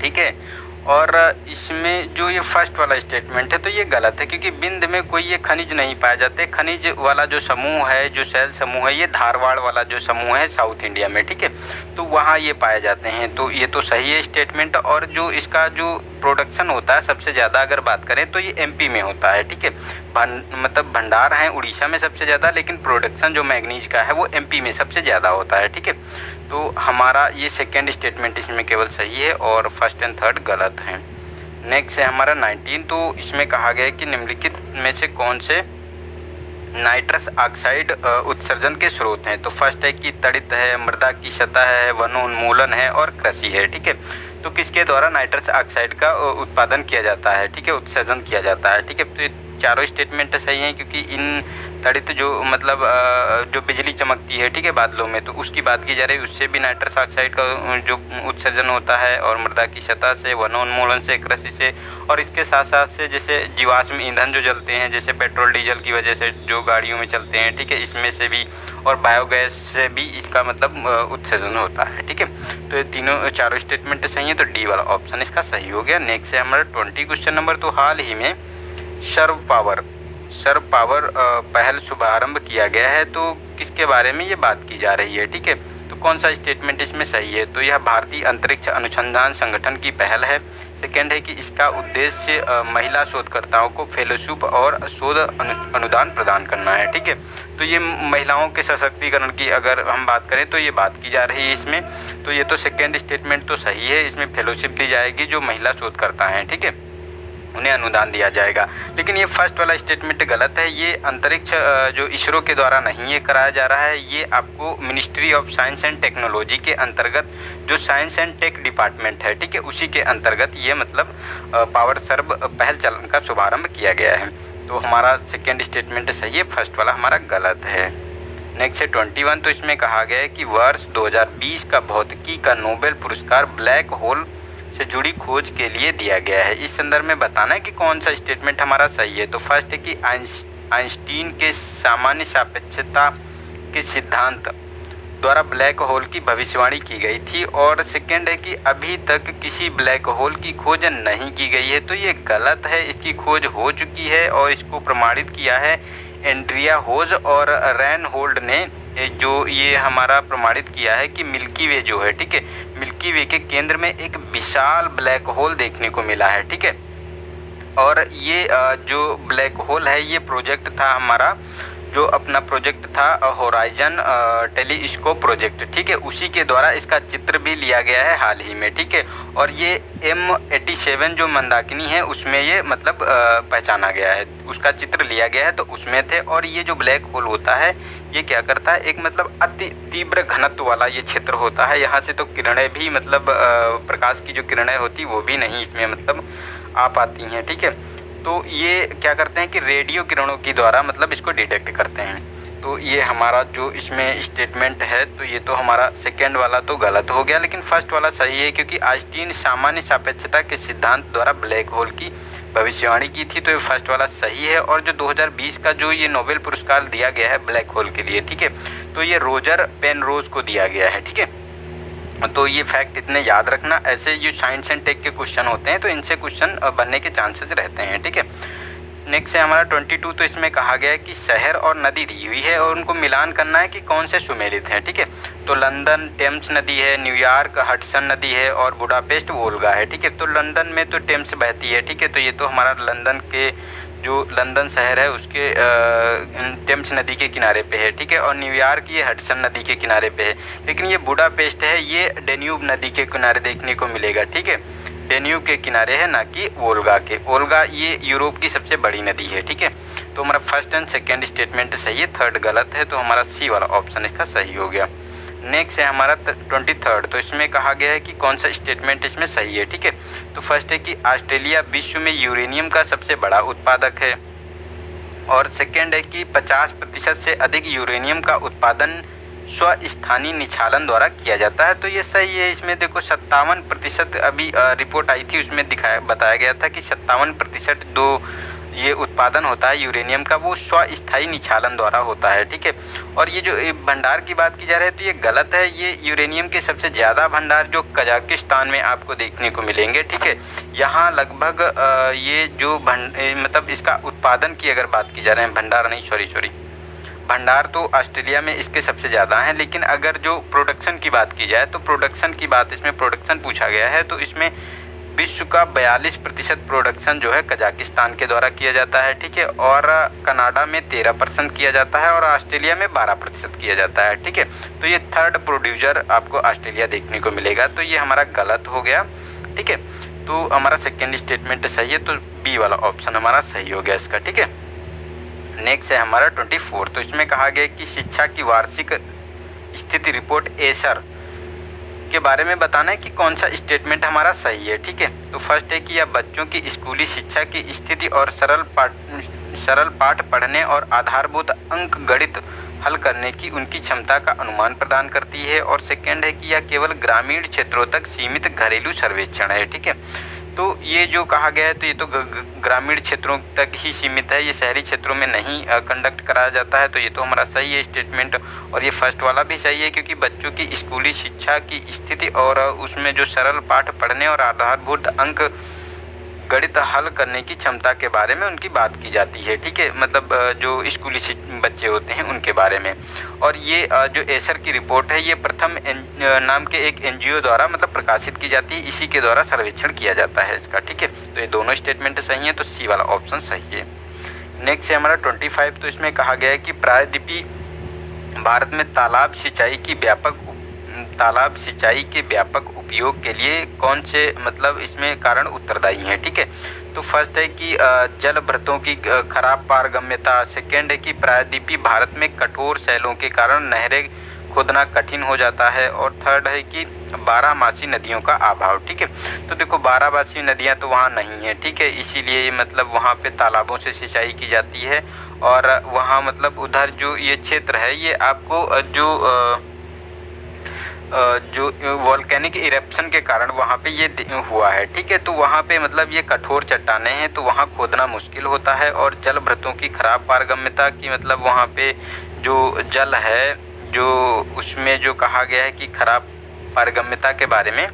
ठीक है। और इसमें जो ये फर्स्ट वाला स्टेटमेंट है तो ये गलत है, क्योंकि विंध में कोई ये खनिज नहीं पाए जाते। खनिज वाला जो समूह है, जो शैल समूह है, ये धारवाड़ वाला जो समूह है साउथ इंडिया में, ठीक है, तो वहाँ ये पाए जाते हैं। तो ये तो सही है स्टेटमेंट। और जो इसका जो प्रोडक्शन होता है सबसे ज़्यादा अगर बात करें तो ये एमपी में होता है, ठीक है। मतलब भंडार हैं उड़ीसा में सबसे ज़्यादा, लेकिन प्रोडक्शन जो मैंगनीज का है वो एमपी में सबसे ज़्यादा होता है, ठीक है। तो हमारा ये सेकेंड स्टेटमेंट इसमें केवल सही है और फर्स्ट एंड थर्ड गलत हैं। नेक्स्ट है हमारा 19, तो इसमें कहा गया है कि निम्नलिखित में से कौन से नाइट्रस ऑक्साइड उत्सर्जन के स्रोत हैं। तो फर्स्ट है कि तड़ित है, मृदा की सतह है, वनोन्मूलन है और कृषि है, ठीक है। तो किसके द्वारा नाइट्रस ऑक्साइड का उत्पादन किया जाता है, ठीक है, उत्सर्जन किया जाता है, ठीक है। तो चारों स्टेटमेंट सही हैं, क्योंकि इन तड़ित जो मतलब जो बिजली चमकती है, ठीक है, बादलों में, तो उसकी बात की जा रही है, उससे भी नाइट्रस ऑक्साइड का जो उत्सर्जन होता है, और मृदा की सतह से, वनोन्मूलन से, कृषि से, और इसके साथ साथ से जैसे जीवाश्म ईंधन जो जलते हैं, जैसे पेट्रोल डीजल की वजह से जो गाड़ियों में चलते हैं, ठीक है, इसमें से भी, और बायोगैस से भी इसका मतलब उत्सर्जन होता है, ठीक है। तो ये तीनों चारों स्टेटमेंट सही हैं, तो डी वाला ऑप्शन इसका सही हो गया। नेक्स्ट है हमारा 20 क्वेश्चन नंबर, तो हाल ही में सर्व पावर पहल शुभारंभ किया गया है, तो किसके बारे में ये बात की जा रही है, ठीक है। तो कौन सा स्टेटमेंट इसमें सही है, तो यह भारतीय अंतरिक्ष अनुसंधान संगठन की पहल है। सेकेंड है कि इसका उद्देश्य महिला शोधकर्ताओं को फेलोशिप और शोध अनुदान प्रदान करना है, ठीक है। तो ये महिलाओं के सशक्तिकरण की अगर हम बात करें तो ये बात की जा रही है इसमें, तो ये तो सेकेंड स्टेटमेंट तो सही है, इसमें फेलोशिप दी जाएगी जो महिला शोधकर्ता हैं, ठीक है, उन्हें अनुदान दिया जाएगा। लेकिन ये फर्स्ट वाला स्टेटमेंट गलत है, ये अंतरिक्ष जो इसरो के द्वारा नहीं ये कराया जा रहा है, ये आपको ministry of science and technology के अंतर्गत जो साइंस एंड टेक डिपार्टमेंट है, ठीक है, उसी के अंतर्गत ये मतलब पावर सर्व पहल चलन का शुभारंभ किया गया है। तो हमारा सेकेंड स्टेटमेंट सही है, फर्स्ट वाला हमारा गलत है। नेक्स्ट है 21, तो इसमें कहा गया है कि वर्ष 2020 का भौतिकी का नोबेल पुरस्कार ब्लैक होल से जुड़ी खोज के लिए दिया गया है। इस संदर्भ में बताना है कि कौन सा स्टेटमेंट हमारा सही है। तो फर्स्ट है कि आइंस्टीन के सामान्य सापेक्षता के सिद्धांत द्वारा ब्लैक होल की भविष्यवाणी की गई थी, और सेकेंड है कि अभी तक किसी ब्लैक होल की खोज नहीं की गई है। तो ये गलत है, इसकी खोज हो चुकी है और इसको प्रमाणित किया है एंड्रिया होज और रैनहोल्ड ने, जो ये हमारा प्रमाणित किया है कि मिल्की वे जो है, ठीक है, मिल्की वे के केंद्र में एक विशाल ब्लैक होल देखने को मिला है, ठीक है। और ये जो ब्लैक होल है ये प्रोजेक्ट था हमारा, जो अपना प्रोजेक्ट था होराइजन टेलीस्कोप प्रोजेक्ट, ठीक है, उसी के द्वारा इसका चित्र भी लिया गया है हाल ही में, ठीक है। और ये M87 जो मंदाकिनी है उसमें ये मतलब पहचाना गया है, उसका चित्र लिया गया है, तो उसमें थे। और ये जो ब्लैक होल होता है ये क्या करता है, एक मतलब अति तीव्र घनत्व वाला ये क्षेत्र होता है, यहाँ से तो किरणें भी मतलब प्रकाश की जो किरणें होती वो भी नहीं इसमें मतलब आ पाती हैं, ठीक है। तो ये क्या करते हैं कि रेडियो किरणों की द्वारा मतलब इसको डिटेक्ट करते हैं। तो ये हमारा जो इसमें स्टेटमेंट है तो ये तो हमारा सेकेंड वाला तो गलत हो गया, लेकिन फर्स्ट वाला सही है, क्योंकि आइंस्टीन सामान्य सापेक्षता के सिद्धांत द्वारा ब्लैक होल की भविष्यवाणी की थी। तो ये फर्स्ट वाला सही है। और जो 2020 का जो ये नोबेल पुरस्कार दिया गया है ब्लैक होल के लिए, ठीक है, तो ये रोजर पेनरोज को दिया गया है, ठीक है। तो ये फैक्ट इतने याद रखना, ऐसे जो साइंस एंड टेक के क्वेश्चन होते हैं तो इनसे क्वेश्चन बनने के चांसेस रहते हैं, ठीक है। नेक्स्ट है हमारा 22। तो इसमें कहा गया है कि शहर और नदी दी हुई है और उनको मिलान करना है कि कौन से सुमेलित हैं, ठीक है। तो लंदन टेम्स नदी है, न्यूयॉर्क हडसन नदी है और बुडापेस्ट वोल्गा है, ठीक है। तो लंदन में तो टेम्स बहती है, ठीक है। तो ये तो हमारा लंदन के जो लंदन शहर है उसके टेम्स नदी के किनारे पे है, ठीक है। और न्यूयॉर्क ये हडसन नदी के किनारे पे है, लेकिन ये बुडापेस्ट है ये डेन्यूब नदी के किनारे देखने को मिलेगा, ठीक है। डेन्यूब के किनारे है, ना कि वोल्गा के। वोल्गा ये यूरोप की सबसे बड़ी नदी है, ठीक है। तो हमारा फर्स्ट एंड सेकेंड स्टेटमेंट सही है, थर्ड गलत है, तो हमारा सी वाला ऑप्शन इसका सही हो गया। नेक्स्ट है हमारा 23। तो इसमें कहा गया है कि कौन सा स्टेटमेंट इसमें सही है, ठीक है। तो फर्स्ट है कि ऑस्ट्रेलिया विश्व में यूरेनियम का सबसे बड़ा उत्पादक है, और सेकेंड है कि 50% से अधिक यूरेनियम का उत्पादन स्वस्थानीय निछालन द्वारा किया जाता है। तो ये सही है। इसमें देखो 57% अभी रिपोर्ट आई थी, उसमें बताया गया था कि 57% जो ये उत्पादन होता है यूरेनियम का वो स्वस्थायी निछालन द्वारा होता है, ठीक है। और ये जो भंडार की बात की जा रही है तो ये गलत है। ये यूरेनियम के सबसे ज़्यादा भंडार जो कजाकिस्तान में आपको देखने को मिलेंगे, ठीक है। यहाँ लगभग ये जो मतलब इसका उत्पादन की अगर बात की जा रही है, भंडार नहीं, सॉरी, भंडार तो ऑस्ट्रेलिया में इसके सबसे ज़्यादा हैं, लेकिन अगर जो प्रोडक्शन की बात की जाए तो प्रोडक्शन की बात इसमें प्रोडक्शन पूछा गया है, तो इसमें विश्व का 42% प्रोडक्शन जो है कजाकिस्तान के द्वारा किया जाता है, ठीक है। और कनाडा में 13% किया जाता है और ऑस्ट्रेलिया में 12% किया जाता है, ठीक है। तो ये थर्ड प्रोड्यूसर आपको ऑस्ट्रेलिया देखने को मिलेगा, तो ये हमारा गलत हो गया, ठीक है। तो हमारा सेकेंड स्टेटमेंट सही है, तो बी वाला ऑप्शन हमारा सही हो गया इसका, ठीक है। नेक्स्ट है हमारा 24। तो इसमें कहा गया कि शिक्षा की वार्षिक स्थिति रिपोर्ट एसर के बारे में बताना है कि कौन सा स्टेटमेंट हमारा सही है, ठीक है। तो फर्स्ट है कि यह बच्चों की स्कूली शिक्षा की स्थिति और सरल पाठ पढ़ने और आधारभूत अंक गणित हल करने की उनकी क्षमता का अनुमान प्रदान करती है। और सेकेंड है कि यह केवल ग्रामीण क्षेत्रों तक सीमित घरेलू सर्वेक्षण है, ठीक है। तो ये जो कहा गया है तो ये तो ग्रामीण क्षेत्रों तक ही सीमित है, ये शहरी क्षेत्रों में नहीं कंडक्ट कराया जाता है, तो ये तो हमारा सही है स्टेटमेंट। और ये फर्स्ट वाला भी सही है, क्योंकि बच्चों की स्कूली शिक्षा की स्थिति और उसमें जो सरल पाठ पढ़ने और आधारभूत अंक गणित हल करने की क्षमता के बारे में उनकी बात की जाती है, ठीक है। मतलब जो स्कूली बच्चे होते हैं उनके बारे में। और ये जो एसर की रिपोर्ट है ये प्रथम नाम के एक एनजीओ द्वारा मतलब प्रकाशित की जाती है, इसी के द्वारा सर्वेक्षण किया जाता है इसका, ठीक है। तो ये दोनों स्टेटमेंट सही है, तो सी वाला ऑप्शन सही है। नेक्स्ट है हमारा 25। तो इसमें कहा गया है कि प्रायद्वीपीय भारत में तालाब सिंचाई के व्यापक उपयोग के लिए कौन से मतलब इसमें कारण उत्तरदायी हैं, ठीक है। तो फर्स्ट है कि जल भृतों की खराब पारगम्यता, सेकेंड है कि प्रायद्वीपीय भारत में कठोर शैलों के कारण नहरें खोदना कठिन हो जाता है, और थर्ड है कि बारहमासी नदियों का अभाव, ठीक है। तो देखो बारहमासी नदियां तो वहाँ नहीं है, ठीक है, इसीलिए मतलब वहाँ पे तालाबों से सिंचाई की जाती है। और वहाँ मतलब उधर जो ये क्षेत्र है ये आपको जो वोल्केनिक इरेप्शन के कारण वहाँ पे ये हुआ है, ठीक है। तो वहाँ पे मतलब ये कठोर चट्टानें हैं, तो वहाँ खोदना मुश्किल होता है। और जल भृतों की खराब पारगम्यता की मतलब वहाँ पे जो जल है जो उसमें जो कहा गया है कि खराब पारगम्यता के बारे में,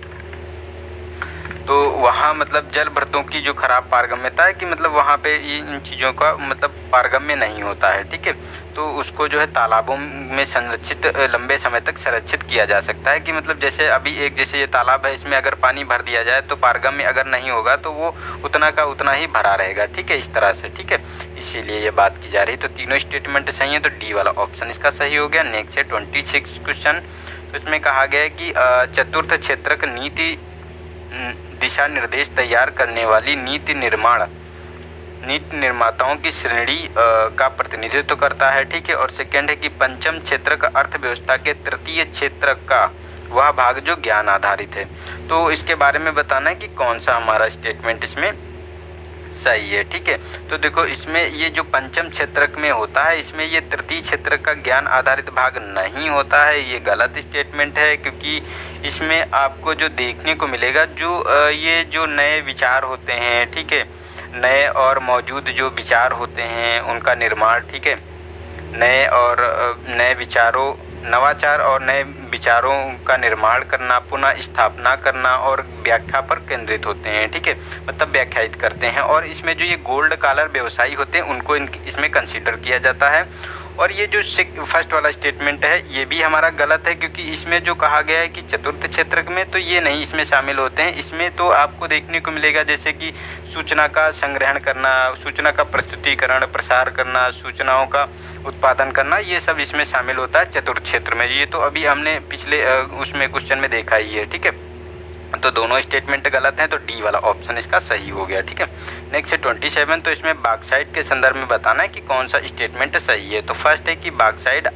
तो वहाँ मतलब जल भृतों की जो खराब पारगम्यता है कि मतलब वहाँ पे इन चीज़ों का मतलब पारगम्य नहीं होता है, ठीक है। तो उसको जो है तालाबों में संरक्षित लंबे समय तक संरक्षित किया जा सकता है कि मतलब जैसे अभी जैसे ये तालाब है, इसमें अगर पानी भर दिया जाए तो पारगम्य अगर नहीं होगा तो वो उतना का उतना ही भरा रहेगा, ठीक है, इस तरह से, ठीक है। इसीलिए ये बात की जा रही है। तो तीनों स्टेटमेंट सही है, तो डी वाला ऑप्शन इसका सही हो गया। नेक्स्ट है 26 क्वेश्चन। तो इसमें कहा गया है कि चतुर्थ क्षेत्रक नीति दिशा निर्देश तैयार करने वाली नीति निर्माताओं की श्रेणी का प्रतिनिधित्व करता है, ठीक है। और सेकेंड है कि पंचम क्षेत्र का अर्थव्यवस्था के तृतीय क्षेत्र का वह भाग जो ज्ञान आधारित है। तो इसके बारे में बताना है कि कौन सा हमारा स्टेटमेंट इसमें सही है, ठीक है। तो देखो इसमें ये जो पंचम क्षेत्रक में होता है इसमें ये तृतीय क्षेत्र का ज्ञान आधारित भाग नहीं होता है, ये गलत स्टेटमेंट है। क्योंकि इसमें आपको जो देखने को मिलेगा जो ये जो नए विचार होते हैं, ठीक है, नए और मौजूद जो विचार होते हैं उनका निर्माण, ठीक है, नए विचारों नवाचार और नए विचारों का निर्माण करना, पुनः स्थापना करना और व्याख्या पर केंद्रित होते हैं, ठीक है, मतलब व्याख्यायित करते हैं। और इसमें जो ये गोल्ड कॉलर व्यवसायी होते हैं उनको इसमें कंसीडर किया जाता है। और ये जो फर्स्ट वाला स्टेटमेंट है ये भी हमारा गलत है, क्योंकि इसमें जो कहा गया है कि चतुर्थ क्षेत्र में, तो ये नहीं इसमें शामिल होते हैं। इसमें तो आपको देखने को मिलेगा जैसे कि सूचना का संग्रहण करना, सूचना का प्रस्तुतिकरण, प्रसार करना, सूचनाओं का उत्पादन करना, ये सब इसमें शामिल होता है चतुर्थ क्षेत्र में। ये तो अभी हमने पिछले उसमें क्वेश्चन में देखा ही है, ठीक है। तो दोनों स्टेटमेंट गलत हैं, तो डी वाला ऑप्शन इसका सही हो गया, ठीक है। नेक्स्ट है 27, तो इसमें बॉक्साइट के संदर्भ में बताना है कि कौन सा स्टेटमेंट सही है। तो फर्स्ट है कि बॉक्साइट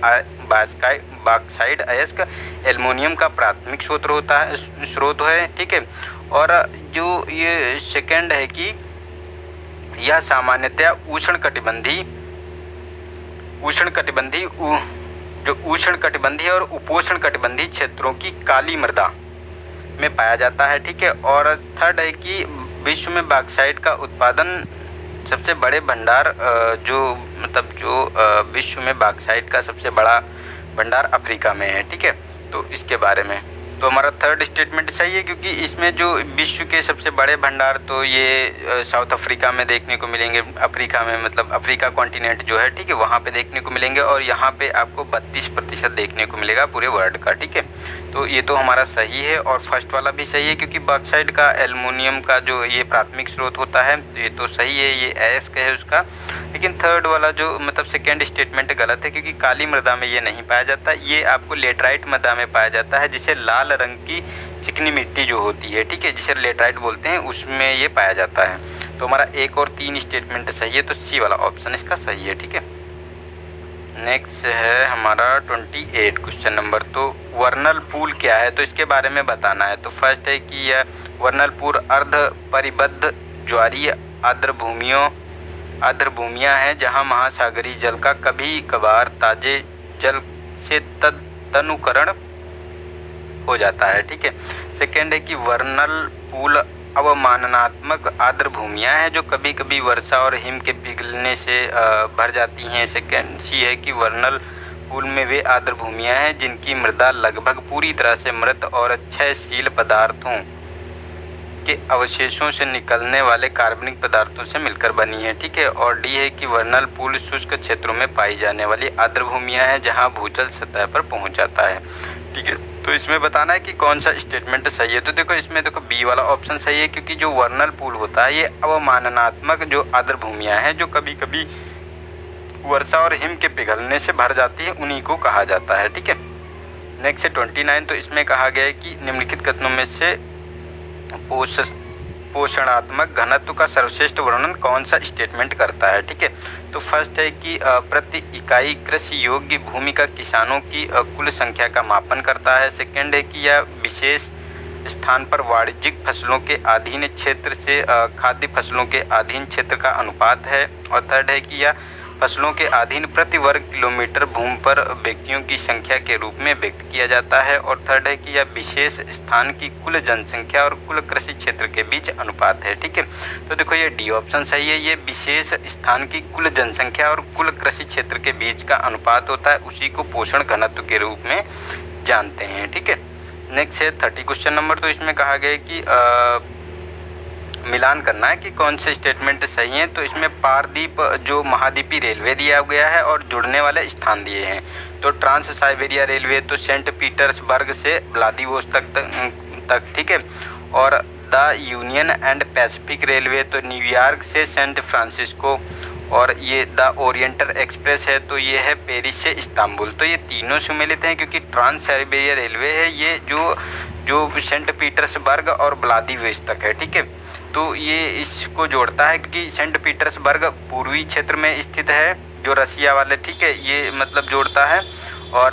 अयस्क एल्युमिनियम का प्राथमिक स्रोत है, ठीक है। और जो ये सेकंड है कि यह सामान्यतया उष्णकटिबंधीय और उपोष्णकटिबंधीय क्षेत्रों की काली मृदा में पाया जाता है, ठीक है। और थर्ड है कि विश्व में बॉक्साइट का उत्पादन सबसे बड़े भंडार विश्व में बॉक्साइट का सबसे बड़ा भंडार अफ्रीका में है, ठीक है। तो इसके बारे में तो हमारा थर्ड स्टेटमेंट सही है, क्योंकि इसमें जो विश्व के सबसे बड़े भंडार तो ये साउथ अफ्रीका में देखने को मिलेंगे, अफ्रीका में मतलब अफ्रीका कॉन्टिनेंट जो है, ठीक है, वहाँ पे देखने को मिलेंगे। और यहाँ पे आपको 32% देखने को मिलेगा पूरे वर्ल्ड का, ठीक है। तो ये तो हमारा सही है। और फर्स्ट वाला भी सही है, क्योंकि बॉक्साइट का एल्युमिनियम का जो ये प्राथमिक स्रोत होता है, तो ये तो सही है, ये अयस्क है उसका। लेकिन थर्ड वाला जो मतलब सेकेंड स्टेटमेंट गलत है, क्योंकि काली मृदा में ये नहीं पाया जाता, ये आपको लेटराइट मृदा में पाया जाता है, जिसे लाल रंग की चिकनी मिट्टी जो होती है, ठीक है, जिसे लेटराइट बोलते हैं, उसमें ये पाया जाता है। तो हमारा 1 और 3 स्टेटमेंट सही है, तो सी वाला ऑप्शन इसका सही है, ठीक है। नेक्स्ट है हमारा 28 क्वेश्चन नंबर। तो वर्नल पूल क्या है, तो इसके बारे में बताना है। तो फर्स्ट है कि यह वर्नल पूल अर्ध परिबद्ध ज्वारीय आर्द्रभूमियाँ हैं, जहाँ महासागरीय जल का कभी कभार ताजे जल से तदनुकरण हो जाता है, ठीक है। सेकेंड है कि वर्नल पूल अवमाननात्मक आर्द्रभूमियाँ हैं, जो कभी कभी वर्षा और हिम के पिघलने से भर जाती हैं। सेकेंड सी है कि वर्नल पूल में वे आर्द्रभूमियाँ हैं जिनकी मृदा लगभग पूरी तरह से मृत और क्षयशील पदार्थों के अवशेषों से निकलने वाले कार्बनिक पदार्थों से मिलकर बनी है, ठीक है। और डी है कि वर्नल पूल शुष्क क्षेत्रों में पाई जाने वाली आर्द्रभूमियाँ हैं, जहाँ भूजल सतह पर पहुँच जाता है, ठीक है। तो इसमें बताना है कि कौन सा स्टेटमेंट सही है। तो देखो इसमें देखो बी वाला ऑप्शन सही है, क्योंकि जो वर्नल पूल होता है ये अवमाननात्मक जो आर्द्रभूमियाँ हैं, जो कभी कभी वर्षा और हिम के पिघलने से भर जाती है, उन्हीं को कहा जाता है, ठीक है। नेक्स्ट है 29। तो इसमें कहा गया है कि निम्नलिखित कथनों में से पोषणात्मक घनत्व का सर्वश्रेष्ठ वर्णन कौन सा स्टेटमेंट करता है, ठीक है। तो फर्स्ट है कि प्रति इकाई कृषि योग्य भूमि का किसानों की कुल संख्या का मापन करता है। सेकेंड है कि यह विशेष स्थान पर वाणिज्यिक फसलों के अधीन क्षेत्र से खाद्य फसलों के अधीन क्षेत्र का अनुपात है। और थर्ड है कि यह फसलों के अधीन प्रति वर्ग किलोमीटर भूमि पर व्यक्तियों की संख्या के रूप में व्यक्त किया जाता है। और थर्ड है कि यह विशेष स्थान की कुल जनसंख्या और कुल कृषि क्षेत्र के बीच अनुपात है, ठीक है। तो देखो ये डी ऑप्शन सही है, ये विशेष स्थान की कुल जनसंख्या और कुल कृषि क्षेत्र के बीच का अनुपात होता है, उसी को पोषण घनत्व के रूप में जानते हैं, ठीक है। नेक्स्ट है 30 क्वेश्चन नंबर। तो इसमें कहा गया है कि मिलान करना है कि कौन से स्टेटमेंट सही हैं। तो इसमें पारदीप जो महाद्वीपीय रेलवे दिया गया है और जुड़ने वाले स्थान दिए हैं। तो ट्रांस साइबेरिया रेलवे तो सेंट पीटर्सबर्ग से व्लादिवोस्तोक तक, ठीक है। और the union and Pacific railway तो न्यूयॉर्क से सैन फ्रांसिस्को। और ये द ओरिएंटल एक्सप्रेस है तो ये है पेरिस से इस्तांबुल। तो ये तीनों सम्मिलित हैं, क्योंकि ट्रांस साइबेरिया रेलवे है ये जो सेंट पीटर्सबर्ग और व्लादिवोस्तोक है, ठीक है। तो ये इसको जोड़ता है, क्योंकि सेंट पीटर्सबर्ग पूर्वी क्षेत्र में स्थित है जो रसिया वाले, ठीक है, ये मतलब जोड़ता है। और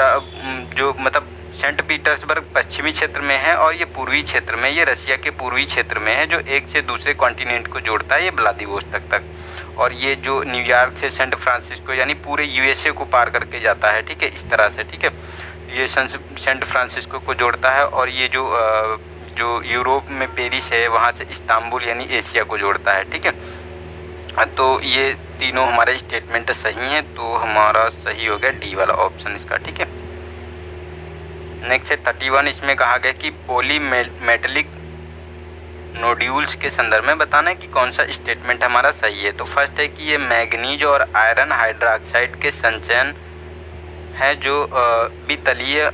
जो मतलब सेंट पीटर्सबर्ग पश्चिमी क्षेत्र में है और ये पूर्वी क्षेत्र में, ये रसिया के पूर्वी क्षेत्र में है, जो एक से दूसरे कॉन्टिनेंट को जोड़ता है, ये व्लादिवोस्तोक तक। और ये जो न्यूयॉर्क से सेंट फ्रांसिस्को यानी पूरे यूएसए को पार करके जाता है, ठीक है, इस तरह से, ठीक है। ये सेंट फ्रांसिस्को को जोड़ता है। और ये जो यूरोप में पेरिस है वहाँ से इस्तांबुल यानी एशिया को जोड़ता है, ठीक है। तो ये तीनों हमारे स्टेटमेंट सही हैं, तो हमारा सही हो गया डी वाला ऑप्शन इसका, ठीक है। नेक्स्ट है 31, इसमें कहा गया कि पॉलीमेटेलिक नोड्यूल्स के संदर्भ में बताना है कि कौन सा स्टेटमेंट हमारा सही है। तो फर्स्ट है कि ये मैग्नीज और आयरन हाइड्रोक्साइड के संचयन है जो वितलीय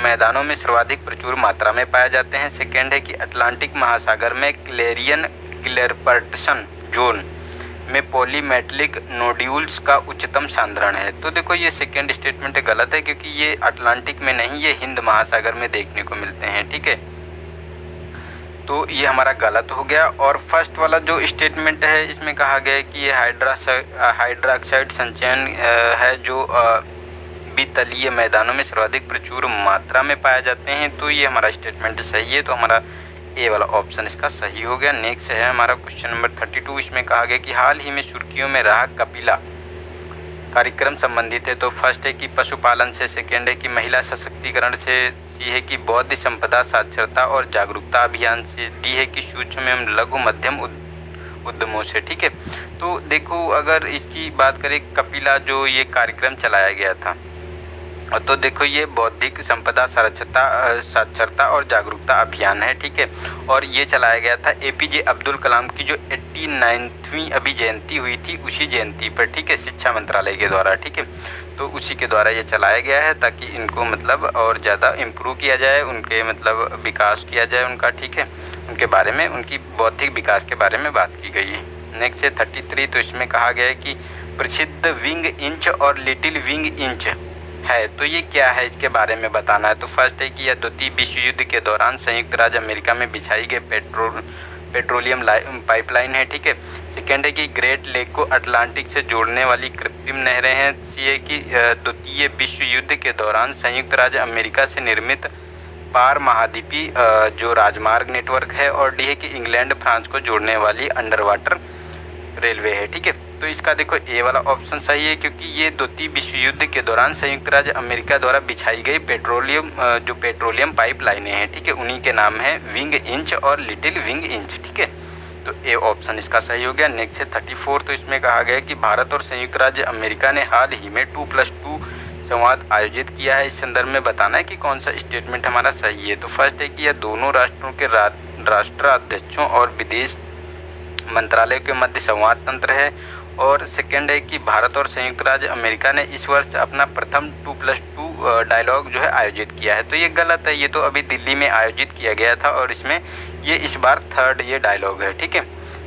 मैदानों में सर्वाधिक प्रचुर मात्रा में पाए जाते हैं। सेकेंड है कि अटलांटिक महासागर में क्लेरियन-क्लेरपर्टसन जोन में पॉलीमेटेलिक नोड्यूल्स का उच्चतम सांद्रण है। तो देखो ये सेकेंड स्टेटमेंट गलत है, क्योंकि ये अटलांटिक में नहीं, ये हिंद महासागर में देखने को मिलते हैं। ठीक है, तो ये हमारा गलत हो गया। और फर्स्ट वाला जो स्टेटमेंट है इसमें कहा गया है कि ये हाइड्रोक्साइड संचयन है जो वितलीय मैदानों में सर्वाधिक प्रचुर मात्रा में पाए जाते हैं। तो ये हमारा स्टेटमेंट सही है, तो हमारा ए वाला ऑप्शन इसका सही हो गया। नेक्स्ट है हमारा क्वेश्चन नंबर 32, इसमें कहा गया कि हाल ही में सुर्खियों में रहा कपिला कार्यक्रम संबंधित है। तो फर्स्ट है कि पशुपालन से, सेकेंड है कि महिला सशक्तिकरण से, सी है कि बौद्ध संपदा साक्षरता और जागरूकता अभियान से, डी है कि सूक्ष्म एवं लघु मध्यम उद्यमों से। ठीक है, तो देखो अगर इसकी बात करें, कपिला जो ये कार्यक्रम चलाया गया था, तो देखो ये बौद्धिक संपदा साक्षरता और जागरूकता अभियान है। ठीक है, और ये चलाया गया था एपीजे अब्दुल कलाम की जो 89वीं अभी जयंती हुई थी, उसी जयंती पर। ठीक है, शिक्षा मंत्रालय के द्वारा। ठीक है, तो उसी के द्वारा ये चलाया गया है ताकि इनको मतलब और ज़्यादा इम्प्रूव किया जाए, उनके मतलब विकास किया जाए उनका। ठीक है, उनके बारे में, उनकी बौद्धिक विकास के बारे में बात की गई है। नेक्स्ट है 33, तो इसमें कहा गया है कि प्रसिद्ध विंग इंच और लिटिल विंग इंच है। तो ये क्या है, इसके बारे में बताना है। तो फर्स्ट है कि यह द्वितीय विश्व युद्ध के दौरान संयुक्त राज्य अमेरिका में बिछाई गई पेट्रोलियम पाइपलाइन है। ठीक है, सेकेंड है कि ग्रेट लेक को अटलांटिक से जोड़ने वाली कृत्रिम नहरें हैं। सी है कि द्वितीय विश्व युद्ध के दौरान संयुक्त राज्य अमेरिका से निर्मित पार महाद्वीपीय जो राजमार्ग नेटवर्क है। और डी है कि इंग्लैंड फ्रांस को जोड़ने वाली अंडर वाटर रेलवे है। ठीक है, तो इसका देखो ए वाला ऑप्शन सही है, क्योंकि ये द्वितीय विश्व युद्ध के दौरान संयुक्त राज्य अमेरिका द्वारा बिछाई गई पेट्रोलियम पाइपलाइनें हैं। ठीक है, उन्हीं के नाम है विंग इंच और लिटिल विंग इंच। ठीक है, तो ए ऑप्शन इसका सही हो गया। नेक्स्ट है 34, तो इसमें कहा गया कि भारत और संयुक्त राज्य अमेरिका ने हाल ही में 2+2 संवाद आयोजित किया है। इस संदर्भ में बताना है कि कौन सा स्टेटमेंट हमारा सही है। तो फर्स्ट है कि यह दोनों राष्ट्रों के राष्ट्राध्यक्षों और विदेश मंत्रालय के मध्य संवाद तंत्र है। और सेकेंड है कि भारत और संयुक्त राज्य अमेरिका ने इस वर्ष अपना प्रथम 2+2 डायलॉग जो है आयोजित किया है। तो ये गलत है, ये तो अभी दिल्ली में आयोजित किया गया था और इसमें ये इस बार थर्ड ये डायलॉग है। ठीक है,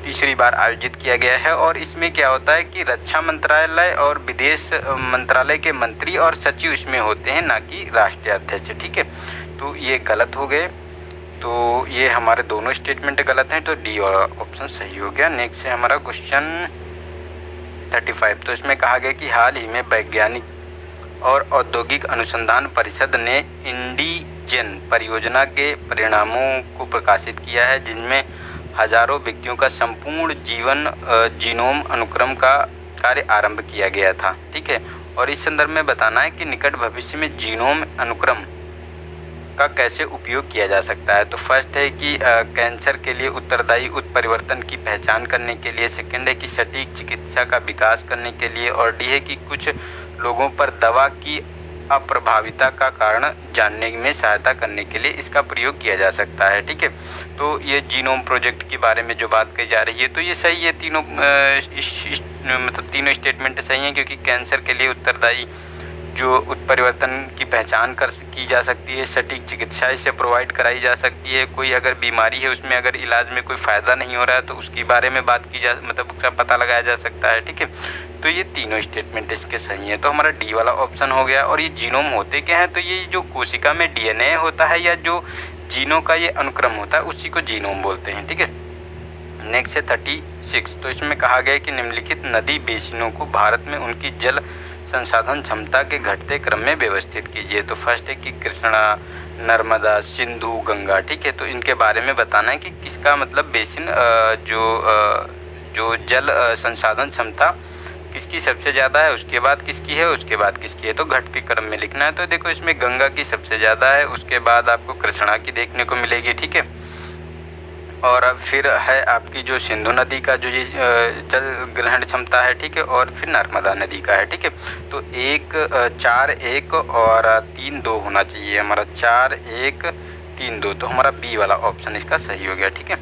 तीसरी बार आयोजित किया गया है। और इसमें क्या होता है कि रक्षा मंत्रालय और विदेश मंत्रालय के मंत्री और सचिव इसमें होते हैं, ना कि राष्ट्रीय अध्यक्ष। ठीक है, तो ये गलत हो गए, तो ये हमारे दोनों स्टेटमेंट गलत हैं, तो डी वाला ऑप्शन सही हो गया। नेक्स्ट है हमारा क्वेश्चन 35, तो इसमें कहा गया कि हाल ही में वैज्ञानिक और औद्योगिक अनुसंधान परिषद ने इंडिजन परियोजना के परिणामों को प्रकाशित किया है, जिनमें हजारों व्यक्तियों का संपूर्ण जीनोम अनुक्रम का कार्य आरंभ किया गया था। ठीक है, और इस संदर्भ में बताना है कि निकट भविष्य में जीनोम अनुक्रम का कैसे उपयोग किया जा सकता है। तो फर्स्ट है कि कैंसर के लिए उत्तरदायी उत्परिवर्तन की पहचान करने के लिए, सेकंड है कि सटीक चिकित्सा का विकास करने के लिए, और डी है कि कुछ लोगों पर दवा की अप्रभाविता का कारण जानने में सहायता करने के लिए इसका प्रयोग किया जा सकता है। ठीक है, तो ये जीनोम प्रोजेक्ट के बारे में जो बात कही जा रही है, तो ये सही है, तीनों मतलब तीनों स्टेटमेंट सही हैं, क्योंकि कैंसर के लिए उत्तरदायी जो उत्परिवर्तन की पहचान की जा सकती है, सटीक चिकित्सा इसे प्रोवाइड कराई जा सकती है, कोई अगर बीमारी है उसमें अगर इलाज में कोई फ़ायदा नहीं हो रहा है तो उसके बारे में बात की जा मतलब उसका पता लगाया जा सकता है। ठीक है, तो ये तीनों स्टेटमेंट इसके सही है, तो हमारा डी वाला ऑप्शन हो गया। और ये जीनोम होते क्या हैं, तो ये जो कोशिका में डीएनए होता है या जो जीनों का ये अनुक्रम होता है उसी को जीनोम बोलते हैं। ठीक है, नेक्स्ट है 36, तो इसमें कहा गया कि निम्नलिखित नदी बेसिनों को भारत में उनकी जल संसाधन क्षमता के घटते क्रम में व्यवस्थित कीजिए। तो फर्स्ट है कि कृष्णा, नर्मदा, सिंधु, गंगा। ठीक है, तो इनके बारे में बताना है कि किसका मतलब बेसिन जो जल संसाधन क्षमता किसकी सबसे ज़्यादा है, उसके बाद किसकी है, उसके बाद किसकी है, तो घटते क्रम में लिखना है। तो देखो इसमें गंगा की सबसे ज़्यादा है, उसके बाद आपको कृष्णा की देखने को मिलेगी। ठीक है, और फिर है आपकी जो सिंधु नदी का जो ये जल ग्रहण क्षमता है, ठीक है, और फिर नर्मदा नदी का है, ठीक है। तो 4-1 और 3-2 होना चाहिए हमारा, 4-1-3-2, तो हमारा बी वाला ऑप्शन इसका सही हो गया, ठीक है।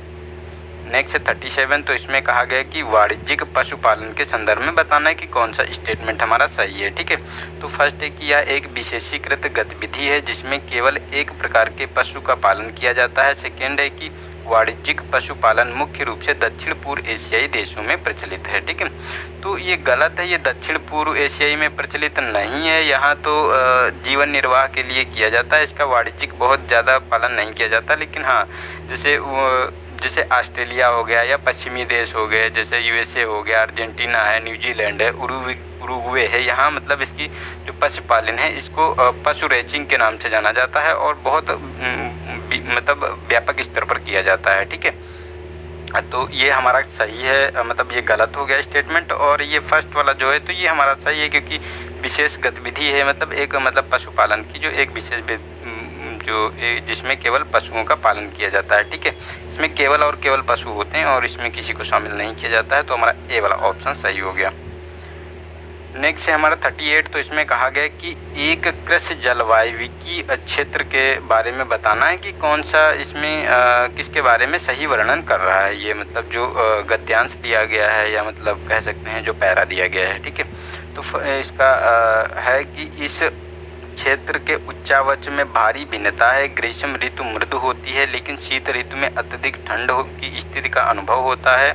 नेक्स्ट है 37, तो इसमें कहा गया कि वाणिज्यिक पशुपालन के संदर्भ में बताना है कि कौन सा स्टेटमेंट हमारा सही है, ठीक है। तो फर्स्ट है कि यह एक विशेषीकृत गतिविधि है जिसमें केवल एक प्रकार के पशु का पालन किया जाता है। सेकेंड है कि वाणिज्यिक पशुपालन मुख्य रूप से दक्षिण पूर्व एशियाई देशों में प्रचलित है, ठीक है। तो ये गलत है, ये दक्षिण पूर्व एशियाई में प्रचलित नहीं है। यहाँ तो जीवन निर्वाह के लिए किया जाता है, इसका वाणिज्यिक बहुत ज़्यादा पालन नहीं किया जाता। लेकिन हाँ, जैसे ऑस्ट्रेलिया हो गया या पश्चिमी देश हो गए, जैसे यूएसए हो गया, अर्जेंटीना है, न्यूजीलैंड है, उरुग्वे है, यहाँ मतलब इसकी जो पशुपालन है इसको पशु रेंचिंग के नाम से जाना जाता है और बहुत मतलब व्यापक स्तर पर किया जाता है, ठीक है। तो ये हमारा सही है, मतलब ये गलत हो गया स्टेटमेंट। और ये फर्स्ट वाला जो है तो ये हमारा सही है, क्योंकि विशेष गतिविधि है, मतलब एक मतलब पशुपालन की जो एक विशेष जिसमें केवल पशुओं का पालन किया जाता है, ठीक है। इसमें केवल और केवल पशु होते हैं और इसमें किसी को शामिल नहीं किया जाता है, तो हमारा ए वाला ऑप्शन सही हो गया। नेक्स्ट है हमारा 38, तो इसमें कहा गया कि एक कृषि जलवायविकी क्षेत्र के बारे में बताना है कि कौन सा इसमें किसके बारे में सही वर्णन कर रहा है। ये मतलब जो गद्यांश दिया गया है या मतलब कह सकते हैं जो पैरा दिया गया है, ठीक है। तो इसका है कि इस क्षेत्र के उच्चावच में भारी भिन्नता है। ग्रीष्म ऋतु मृदु होती है लेकिन शीत ऋतु में अत्यधिक ठंड की स्थिति का अनुभव होता है।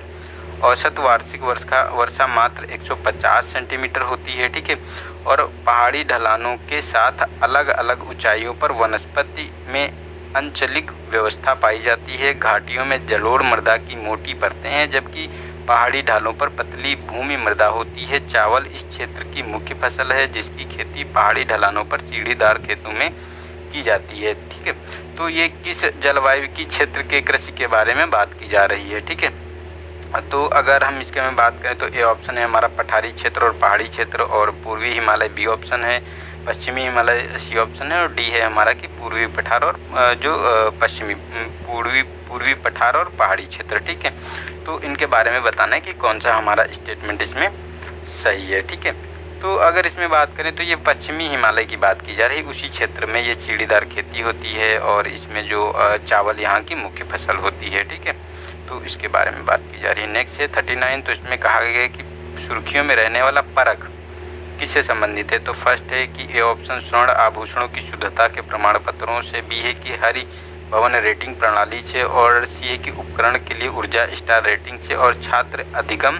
औसत वार्षिक वर्षा मात्र 150 सेंटीमीटर होती है, ठीक है। और पहाड़ी ढलानों के साथ अलग अलग ऊंचाइयों पर वनस्पति में अंचलिक व्यवस्था पाई जाती है। घाटियों में जलोढ़ मृदा की मोटी परतें हैं जबकि पहाड़ी ढालों पर पतली भूमि मृदा होती है। चावल इस क्षेत्र की मुख्य फसल है जिसकी खेती पहाड़ी ढलानों पर सीढ़ीदार खेतों में की जाती है, ठीक है। तो ये किस जलवायु की क्षेत्र के कृषि के बारे में बात की जा रही है, ठीक है। तो अगर हम इसके में बात करें तो ए ऑप्शन है हमारा पठारी क्षेत्र और पहाड़ी क्षेत्र, और पूर्वी हिमालय बी ऑप्शन है, पश्चिमी हिमालय सी ऑप्शन है, और डी है हमारा कि पूर्वी पठार और जो पश्चिमी पूर्वी पठार और पहाड़ी क्षेत्र, ठीक है। तो इनके बारे में बताना है कि कौन सा हमारा स्टेटमेंट इसमें सही है, ठीक है। तो अगर इसमें बात करें तो ये पश्चिमी हिमालय की बात की जा रही है, उसी क्षेत्र में ये सीढ़ीदार खेती होती है और इसमें जो चावल यहाँ की मुख्य फसल होती है, ठीक है। तो इसके बारे में बात की जा रही है। नेक्स्ट है 39, तो इसमें कहा गया है कि सुर्खियों में रहने वाला परख किससे संबंधित है। तो फर्स्ट है कि ए ऑप्शन स्वर्ण आभूषणों की शुद्धता के प्रमाण पत्रों से, बी है कि हरि भवन रेटिंग प्रणाली से, और सी है कि उपकरण के लिए ऊर्जा स्टार रेटिंग से, और छात्र अधिगम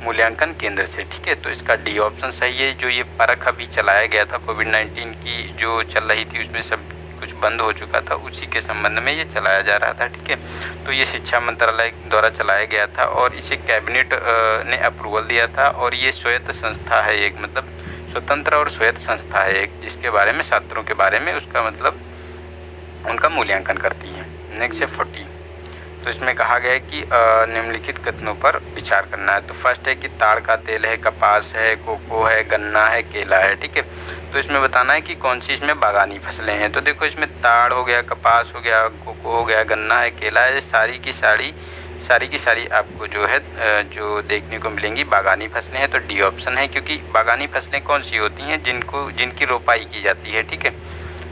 मूल्यांकन केंद्र से, ठीक है। तो इसका डी ऑप्शन सही है। जो ये परख अभी चलाया गया था कोविड-19 की जो चल रही थी उसमें सब कुछ बंद हो चुका था, उसी के संबंध में ये चलाया जा रहा था, ठीक है। तो ये शिक्षा मंत्रालय द्वारा चलाया गया था और इसे कैबिनेट ने अप्रूवल दिया था, और ये स्वायत्त संस्था है एक, मतलब स्वतंत्र और स्वायत्त संस्था है एक, जिसके बारे में छात्रों के बारे में उसका मतलब उनका मूल्यांकन करती है। नेक्स्ट है 40, तो इसमें कहा गया है कि निम्नलिखित कथनों पर विचार करना है। तो फर्स्ट है कि ताड़ का तेल है, कपास है, कोको है, गन्ना है, केला है, ठीक है। तो इसमें बताना है कि कौन सी इसमें बागानी फसलें हैं। तो देखो इसमें ताड़ हो गया, कपास हो गया, कोको हो गया, गन्ना है, केला है, सारी की सारी आपको जो है जो देखने को मिलेंगी बागानी फसलें हैं। तो डी ऑप्शन है, क्योंकि बागानी फसलें कौन सी होती हैं जिनकी रोपाई की जाती है, ठीक है।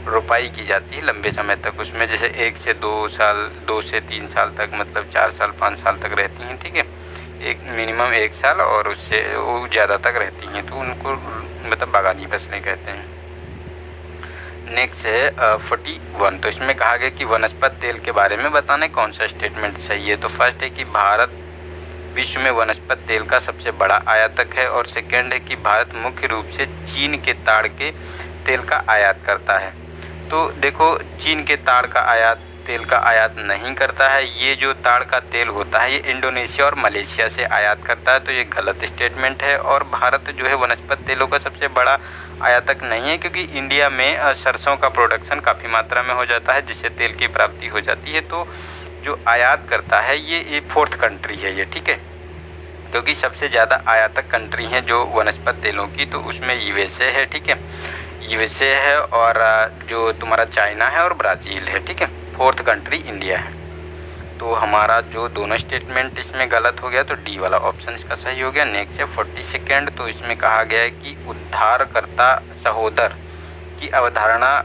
रोपाई की जाती है लंबे समय तक, उसमें जैसे 1 से 2 साल, 2 से 3 साल तक, मतलब 4 साल 5 साल तक रहती हैं, ठीक है। एक मिनिमम 1 साल और उससे वो ज़्यादा तक रहती हैं, तो उनको मतलब बागानी फसलें कहते हैं। नेक्स्ट है 41, तो इसमें कहा गया कि वनस्पति तेल के बारे में बताना है कौन सा स्टेटमेंट सही है। तो फर्स्ट है कि भारत विश्व में वनस्पति तेल का सबसे बड़ा आयातक है, और सेकेंड है कि भारत मुख्य रूप से चीन के ताड़ के तेल का आयात करता है। तो देखो चीन के ताड़ का तेल का आयात नहीं करता है, ये जो ताड़ का तेल होता है ये इंडोनेशिया और मलेशिया से आयात करता है, तो ये गलत स्टेटमेंट है। और भारत जो है वनस्पति तेलों का सबसे बड़ा आयातक नहीं है, क्योंकि इंडिया में सरसों का प्रोडक्शन काफ़ी मात्रा में हो जाता है जिससे तेल की प्राप्ति हो जाती है। तो जो आयात करता है ये 4th कंट्री है ये, ठीक है। क्योंकि सबसे ज़्यादा आयातक कंट्री हैं जो वनस्पति तेलों की, तो उसमें यूएसए है, ठीक है, यूएसए है, और जो तुम्हारा चाइना है और ब्राज़ील है, ठीक है। 4th कंट्री इंडिया है। तो हमारा जो दोनों स्टेटमेंट इसमें गलत हो गया, तो डी वाला ऑप्शन इसका सही हो गया। नेक्स्ट है 42, तो इसमें कहा गया है कि उद्धारकर्ता सहोदर की अवधारणा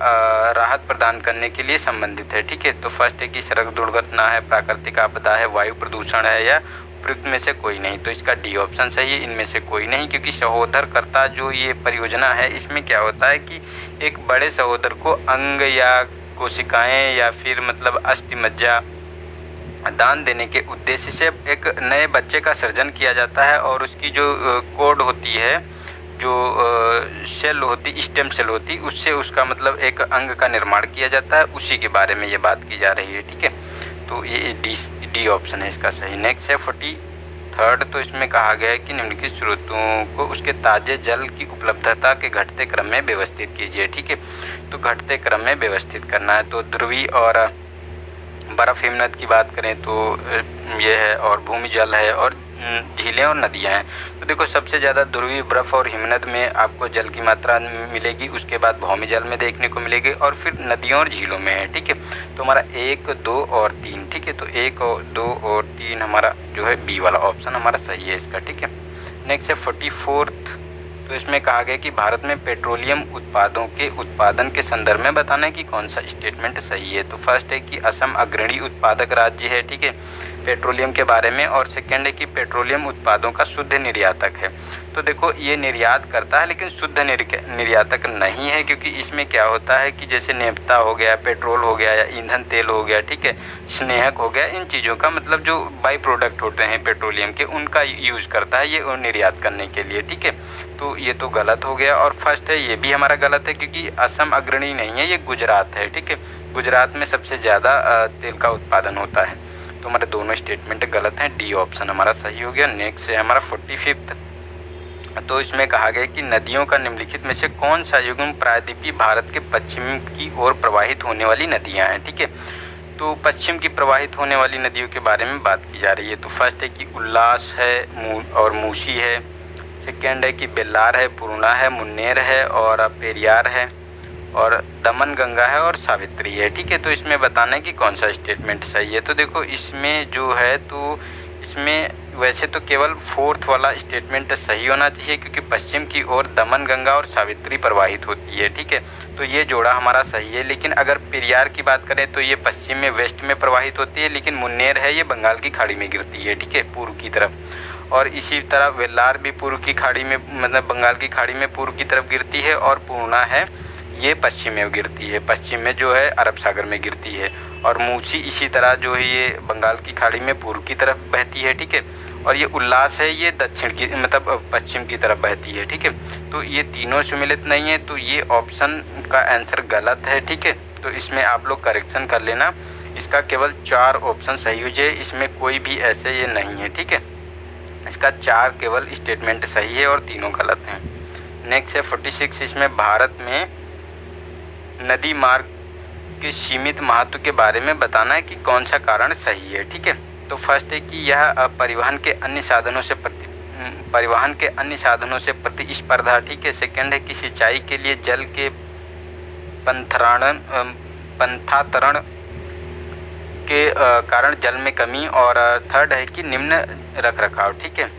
राहत प्रदान करने के लिए संबंधित है। ठीक है, तो फर्स्ट है कि सड़क दुर्घटना है, प्राकृतिक आपदा है, वायु प्रदूषण है, या उपयुक्त में से कोई नहीं। तो इसका डी ऑप्शन सही है, इनमें से कोई नहीं, क्योंकि सहोदरकर्ता जो ये परियोजना है इसमें क्या होता है कि एक बड़े सहोदर को अंग या कोशिकाएं या फिर मतलब अस्थि मज्जा दान देने के उद्देश्य से एक नए बच्चे का सृजन किया जाता है, और उसकी जो कोड होती है, जो सेल होती, स्टेम सेल होती, उससे उसका मतलब एक अंग का निर्माण किया जाता है, उसी के बारे में ये बात की जा रही है। ठीक है, तो ये डी ऑप्शन है इसका सही। नेक्स्ट है 43, तो इसमें कहा गया है कि निम्नलिखित स्रोतों को उसके ताजे जल की उपलब्धता के घटते क्रम में व्यवस्थित कीजिए। ठीक है, तो घटते क्रम में व्यवस्थित करना है, तो ध्रुवी और बर्फ़ हिमनद की बात करें तो ये है, और भूमि जल है, और झीलें और नदियां हैं। तो देखो सबसे ज़्यादा ध्रुवीय बर्फ़ और हिमनद में आपको जल की मात्रा मिलेगी, उसके बाद भूमि जल में देखने को मिलेगी, और फिर नदियों और झीलों में है। ठीक है, तो हमारा 1, 2 और 3। ठीक है, तो 1 और 2 और 3 हमारा जो है बी वाला ऑप्शन हमारा सही है इसका। ठीक है, नेक्स्ट है 44, तो इसमें कहा गया कि भारत में पेट्रोलियम उत्पादों के उत्पादन के संदर्भ में बताना है कि कौन सा स्टेटमेंट सही है। तो फर्स्ट है कि असम अग्रणी उत्पादक राज्य है, ठीक है, पेट्रोलियम के बारे में, और सेकेंड है कि पेट्रोलियम उत्पादों का शुद्ध निर्यातक है। तो देखो ये निर्यात करता है लेकिन शुद्ध निर्यातक नहीं है, क्योंकि इसमें क्या होता है कि जैसे नेफ्ता हो गया, पेट्रोल हो गया, या ईंधन तेल हो गया, ठीक है, स्नेहक हो गया, इन चीज़ों का मतलब जो बाई प्रोडक्ट होते हैं पेट्रोलियम के, उनका यूज़ करता है ये निर्यात करने के लिए। ठीक है, तो ये तो गलत हो गया, और फर्स्ट है ये भी हमारा गलत है, क्योंकि असम अग्रणी नहीं है, ये गुजरात है। ठीक है, गुजरात में सबसे ज़्यादा तेल का उत्पादन होता है। तो हमारे दोनों स्टेटमेंट गलत हैं, डी ऑप्शन हमारा सही हो गया। नेक्स्ट है हमारा 45, तो इसमें कहा गया कि नदियों का निम्नलिखित में से कौन सा युग्म प्रायद्वीपीय भारत के पश्चिम की ओर प्रवाहित होने वाली नदियाँ हैं। ठीक है, तो पश्चिम की प्रवाहित होने वाली नदियों के बारे में बात की जा रही है। तो फर्स्ट है कि उल्लास है और मूसी है, सेकेंड है कि बेल्लार है, पूर्णा है, मुन्नेर है, और पेरियार है, और दमन गंगा है, और सावित्री है। ठीक है, तो इसमें बताना है कि कौन सा स्टेटमेंट सही है। तो देखो इसमें जो है, तो इसमें वैसे तो केवल फोर्थ वाला स्टेटमेंट सही होना चाहिए, क्योंकि पश्चिम की ओर दमन गंगा और सावित्री प्रवाहित होती है। ठीक है, तो ये जोड़ा हमारा सही है। लेकिन अगर पेरियार की बात करें तो ये पश्चिम में वेस्ट में प्रवाहित होती है, लेकिन मुन्नेर है ये बंगाल की खाड़ी में गिरती है। ठीक है, पूर्व की तरफ, और इसी तरह वेल्लार भी पूर्व की खाड़ी में, मतलब बंगाल की खाड़ी में पूर्व की तरफ गिरती है, और पूर्णा है ये पश्चिम में गिरती है, पश्चिम में जो है अरब सागर में गिरती है, और मूसी इसी तरह जो है ये बंगाल की खाड़ी में पूर्व की तरफ बहती है। ठीक है, और ये उल्लास है ये दक्षिण की मतलब पश्चिम की तरफ बहती है। ठीक है, तो ये तीनों सम्मिलित नहीं है, तो ये ऑप्शन का आंसर गलत है। ठीक है, तो इसमें आप लोग करेक्शन कर लेना, इसका केवल 4 ऑप्शन सही हो जाए, इसमें कोई भी ऐसे ये नहीं है। ठीक है, इसका 4 केवल स्टेटमेंट सही है और तीनों गलत हैं। नेक्स्ट है 46, इसमें भारत में नदी मार्ग के सीमित महत्व के बारे में बताना है कि कौन सा कारण सही है। ठीक है, तो फर्स्ट है कि यह परिवहन के अन्य साधनों से प्रतिस्पर्धा। ठीक है, सेकंड है कि सिंचाई के लिए जल के पंथातरण के कारण जल में कमी, और थर्ड है कि निम्न रखरखाव। ठीक है,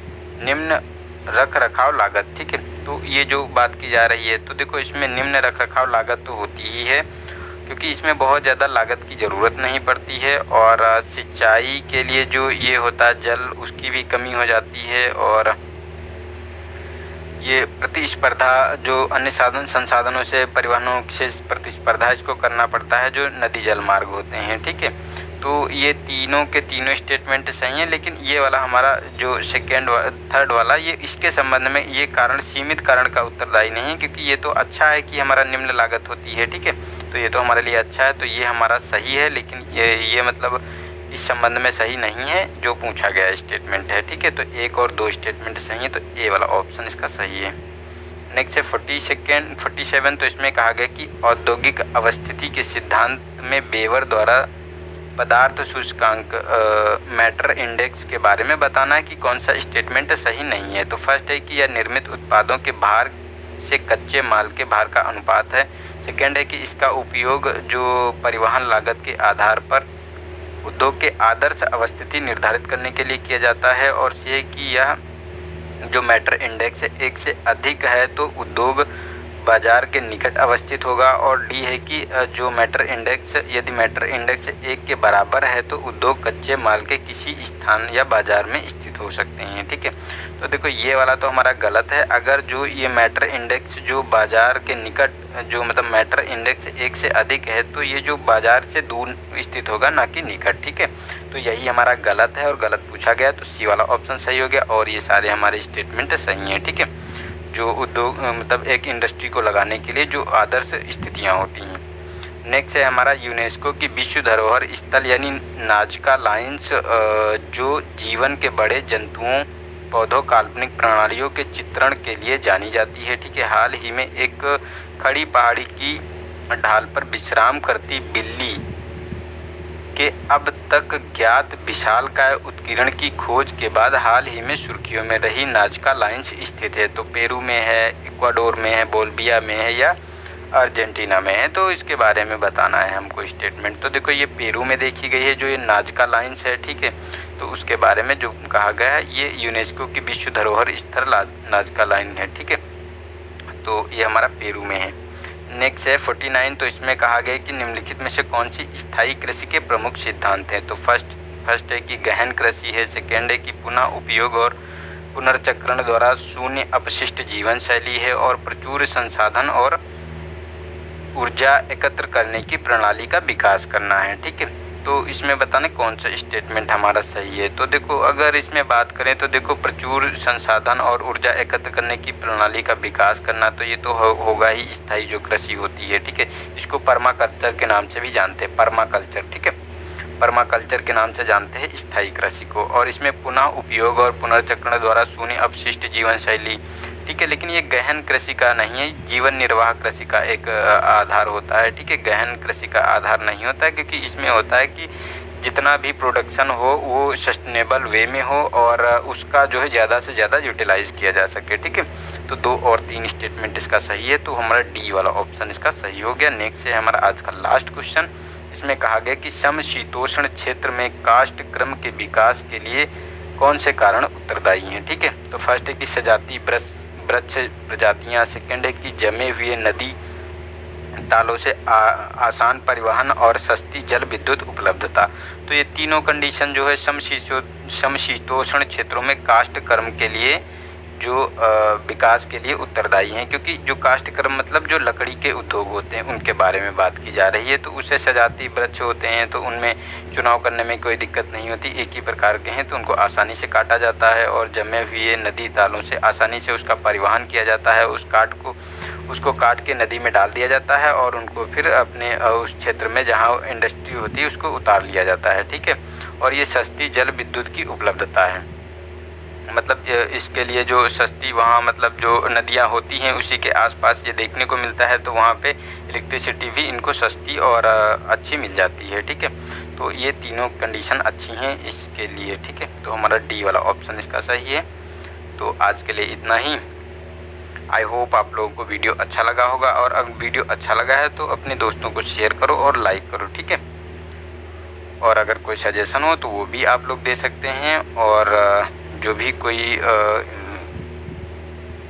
निम्न रखरखाव लागत। ठीक है, तो ये जो बात की जा रही है, तो देखो इसमें निम्न रखरखाव लागत तो होती ही है, क्योंकि इसमें बहुत ज़्यादा लागत की ज़रूरत नहीं पड़ती है, और सिंचाई के लिए जो ये होता है जल, उसकी भी कमी हो जाती है, और ये प्रतिस्पर्धा जो अन्य संसाधनों से, परिवहनों से प्रतिस्पर्धा इसको करना पड़ता है, जो नदी जल मार्ग होते हैं। ठीक है, तो ये तीनों के तीनों स्टेटमेंट सही हैं, लेकिन ये वाला हमारा जो थर्ड वाला, ये इसके संबंध में ये कारण सीमित कारण का उत्तरदायी नहीं है, क्योंकि ये तो अच्छा है कि हमारा निम्न लागत होती है। ठीक है, तो ये तो हमारे लिए अच्छा है, तो ये हमारा सही है, लेकिन ये मतलब इस संबंध में सही नहीं है जो पूछा गया स्टेटमेंट है। ठीक है, तो 1 और 2 स्टेटमेंट सही है, तो ए वाला ऑप्शन इसका सही है। नेक्स्ट है 47, तो इसमें कहा गया कि औद्योगिक अवस्थिति के सिद्धांत में वेबर द्वारा पदार्थ सूचकांक मैटर इंडेक्स के बारे में बताना है कि कौन सा स्टेटमेंट सही नहीं है। तो फर्स्ट है कि यह निर्मित उत्पादों के भार से कच्चे माल के भार का अनुपात है। सेकेंड है कि इसका उपयोग जो परिवहन लागत के आधार पर उद्योग के आदर्श अवस्थिति निर्धारित करने के लिए किया जाता है। और सी है कि यह जो मैटर इंडेक्स 1 से अधिक है तो उद्योग बाजार के निकट अवस्थित होगा। और डी है कि जो मैटर इंडेक्स यदि मैटर इंडेक्स 1 के बराबर है तो उद्योग कच्चे माल के किसी स्थान या बाजार में स्थित हो सकते हैं। ठीक है, तो देखो ये वाला तो हमारा गलत है। अगर जो ये मैटर इंडेक्स जो बाजार के निकट जो मतलब मैटर इंडेक्स 1 से अधिक है तो ये जो बाजार से दूर स्थित होगा, ना कि निकट। ठीक है, तो यही हमारा गलत है और गलत पूछा गया, तो सी वाला ऑप्शन सही हो गया। और ये सारे हमारे स्टेटमेंट सही हैं। ठीक है, जो उद्योग मतलब एक इंडस्ट्री को लगाने के लिए जो आदर्श स्थितियाँ होती हैं। नेक्स्ट है हमारा यूनेस्को की विश्व धरोहर स्थल यानी नाजका लाइन्स जो जीवन के बड़े जंतुओं, पौधों, काल्पनिक प्रणालियों के चित्रण के लिए जानी जाती है। ठीक है, हाल ही में एक खड़ी पहाड़ी की ढाल पर विश्राम करती बिल्ली के अब तक ज्ञात विशालकाय उत्कीर्ण की खोज के बाद हाल ही में सुर्खियों में रही नाजका लाइन्स स्थित है। तो पेरू में है, इक्वाडोर में है, बोलिविया में है या अर्जेंटीना में है, तो इसके बारे में बताना है हमको स्टेटमेंट। तो देखो ये पेरू में देखी गई है जो ये नाजका लाइन्स है। ठीक है, तो उसके बारे में जो कहा गया है ये यूनेस्को की विश्व धरोहर स्थल नाजका लाइन है। ठीक है, तो ये हमारा पेरू में है। नेक्स्ट है 49, तो इसमें कहा गया कि निम्नलिखित में से कौन सी स्थायी कृषि के प्रमुख सिद्धांत हैं। तो फर्स्ट है कि गहन कृषि है, सेकेंड है कि पुनः उपयोग और पुनर्चक्रण द्वारा शून्य अपशिष्ट जीवन शैली है, और प्रचुर संसाधन और ऊर्जा एकत्र करने की प्रणाली का विकास करना है। ठीक है, तो इसमें बताने कौन सा स्टेटमेंट हमारा सही है। तो देखो अगर इसमें बात करें तो देखो प्रचुर संसाधन और ऊर्जा एकत्र करने की प्रणाली का विकास करना, तो ये तो होगा ही स्थायी जो कृषि होती है। ठीक है, इसको पर्माकल्चर के नाम से भी जानते हैं, पर्माकल्चर। ठीक है, पर्माकल्चर के नाम से जानते हैं स्थायी कृषि को। और इसमें पुनः उपयोग और पुनर्चक्रण द्वारा शून्य अपशिष्ट जीवन शैली। ठीक है, लेकिन ये गहन कृषि का नहीं है, जीवन निर्वाह कृषि का एक आधार होता है। ठीक है, गहन कृषि का आधार नहीं होता है, क्योंकि इसमें होता है कि जितना भी प्रोडक्शन हो वो सस्टेनेबल वे में हो और उसका जो है ज़्यादा से ज़्यादा यूटिलाइज किया जा सके। ठीक है, तो 2 और 3 स्टेटमेंट इसका सही है, तो हमारा डी वाला ऑप्शन इसका सही हो गया। नेक्स्ट है हमारा आज का लास्ट क्वेश्चन। इसमें कहा गया कि समशीतोष्ण क्षेत्र में काष्ठ क्रम के विकास के लिए कौन से कारण उत्तरदायी हैं। ठीक है, तो फर्स्ट है कि सजातीय वृक्ष प्रजातियाँ, सेकेंड है कि जमे हुए नदी तालों से आसान परिवहन और सस्ती जल विद्युत उपलब्धता। तो ये तीनों कंडीशन जो है समशीतोष्ण क्षेत्रों में काष्ठ कर्म के लिए जो विकास के लिए उत्तरदायी हैं, क्योंकि जो काष्ठ कर्म मतलब जो लकड़ी के उद्योग होते हैं उनके बारे में बात की जा रही है। तो उससे सजातीय वृक्ष होते हैं तो उनमें चुनाव करने में कोई दिक्कत नहीं होती, एक ही प्रकार के हैं तो उनको आसानी से काटा जाता है। और जमे हुए नदी तालों से आसानी से उसका परिवहन किया जाता है, उसको काट के नदी में डाल दिया जाता है और उनको फिर अपने उस क्षेत्र में जहाँ इंडस्ट्री होती है उसको उतार लिया जाता है। ठीक है, और ये सस्ती जल विद्युत की उपलब्धता है, मतलब इसके लिए जो सस्ती वहाँ मतलब जो नदियाँ होती हैं उसी के आसपास ये देखने को मिलता है, तो वहाँ पे इलेक्ट्रिसिटी भी इनको सस्ती और अच्छी मिल जाती है। ठीक है, तो ये तीनों कंडीशन अच्छी हैं इसके लिए। ठीक है, तो हमारा डी वाला ऑप्शन इसका सही है। तो आज के लिए इतना ही। आई होप आप लोगों को वीडियो अच्छा लगा होगा, और अगर वीडियो अच्छा लगा है तो अपने दोस्तों को शेयर करो और लाइक करो। ठीक है, और अगर कोई सजेशन हो तो वो भी आप लोग दे सकते हैं, और जो भी कोई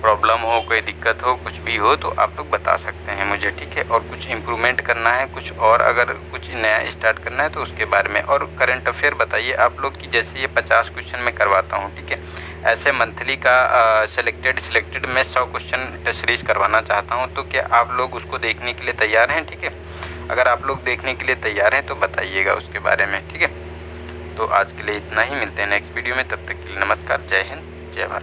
प्रॉब्लम हो, कोई दिक्कत हो, कुछ भी हो तो आप लोग बता सकते हैं मुझे। ठीक है, और कुछ इम्प्रूवमेंट करना है कुछ, और अगर कुछ नया स्टार्ट करना है तो उसके बारे में। और करंट अफेयर बताइए आप लोग की, जैसे ये 50 क्वेश्चन मैं करवाता हूँ। ठीक है, ऐसे मंथली का सिलेक्टेड मैं 100 क्वेश्चन टेस्ट सीरीज करवाना चाहता हूँ, तो क्या आप लोग उसको देखने के लिए तैयार हैं। ठीक है, अगर आप लोग देखने के लिए तैयार हैं तो बताइएगा उसके बारे में। ठीक है, तो आज के लिए इतना ही, मिलते हैं नेक्स्ट वीडियो में, तब तक के लिए नमस्कार, जय हिंद, जय भारत।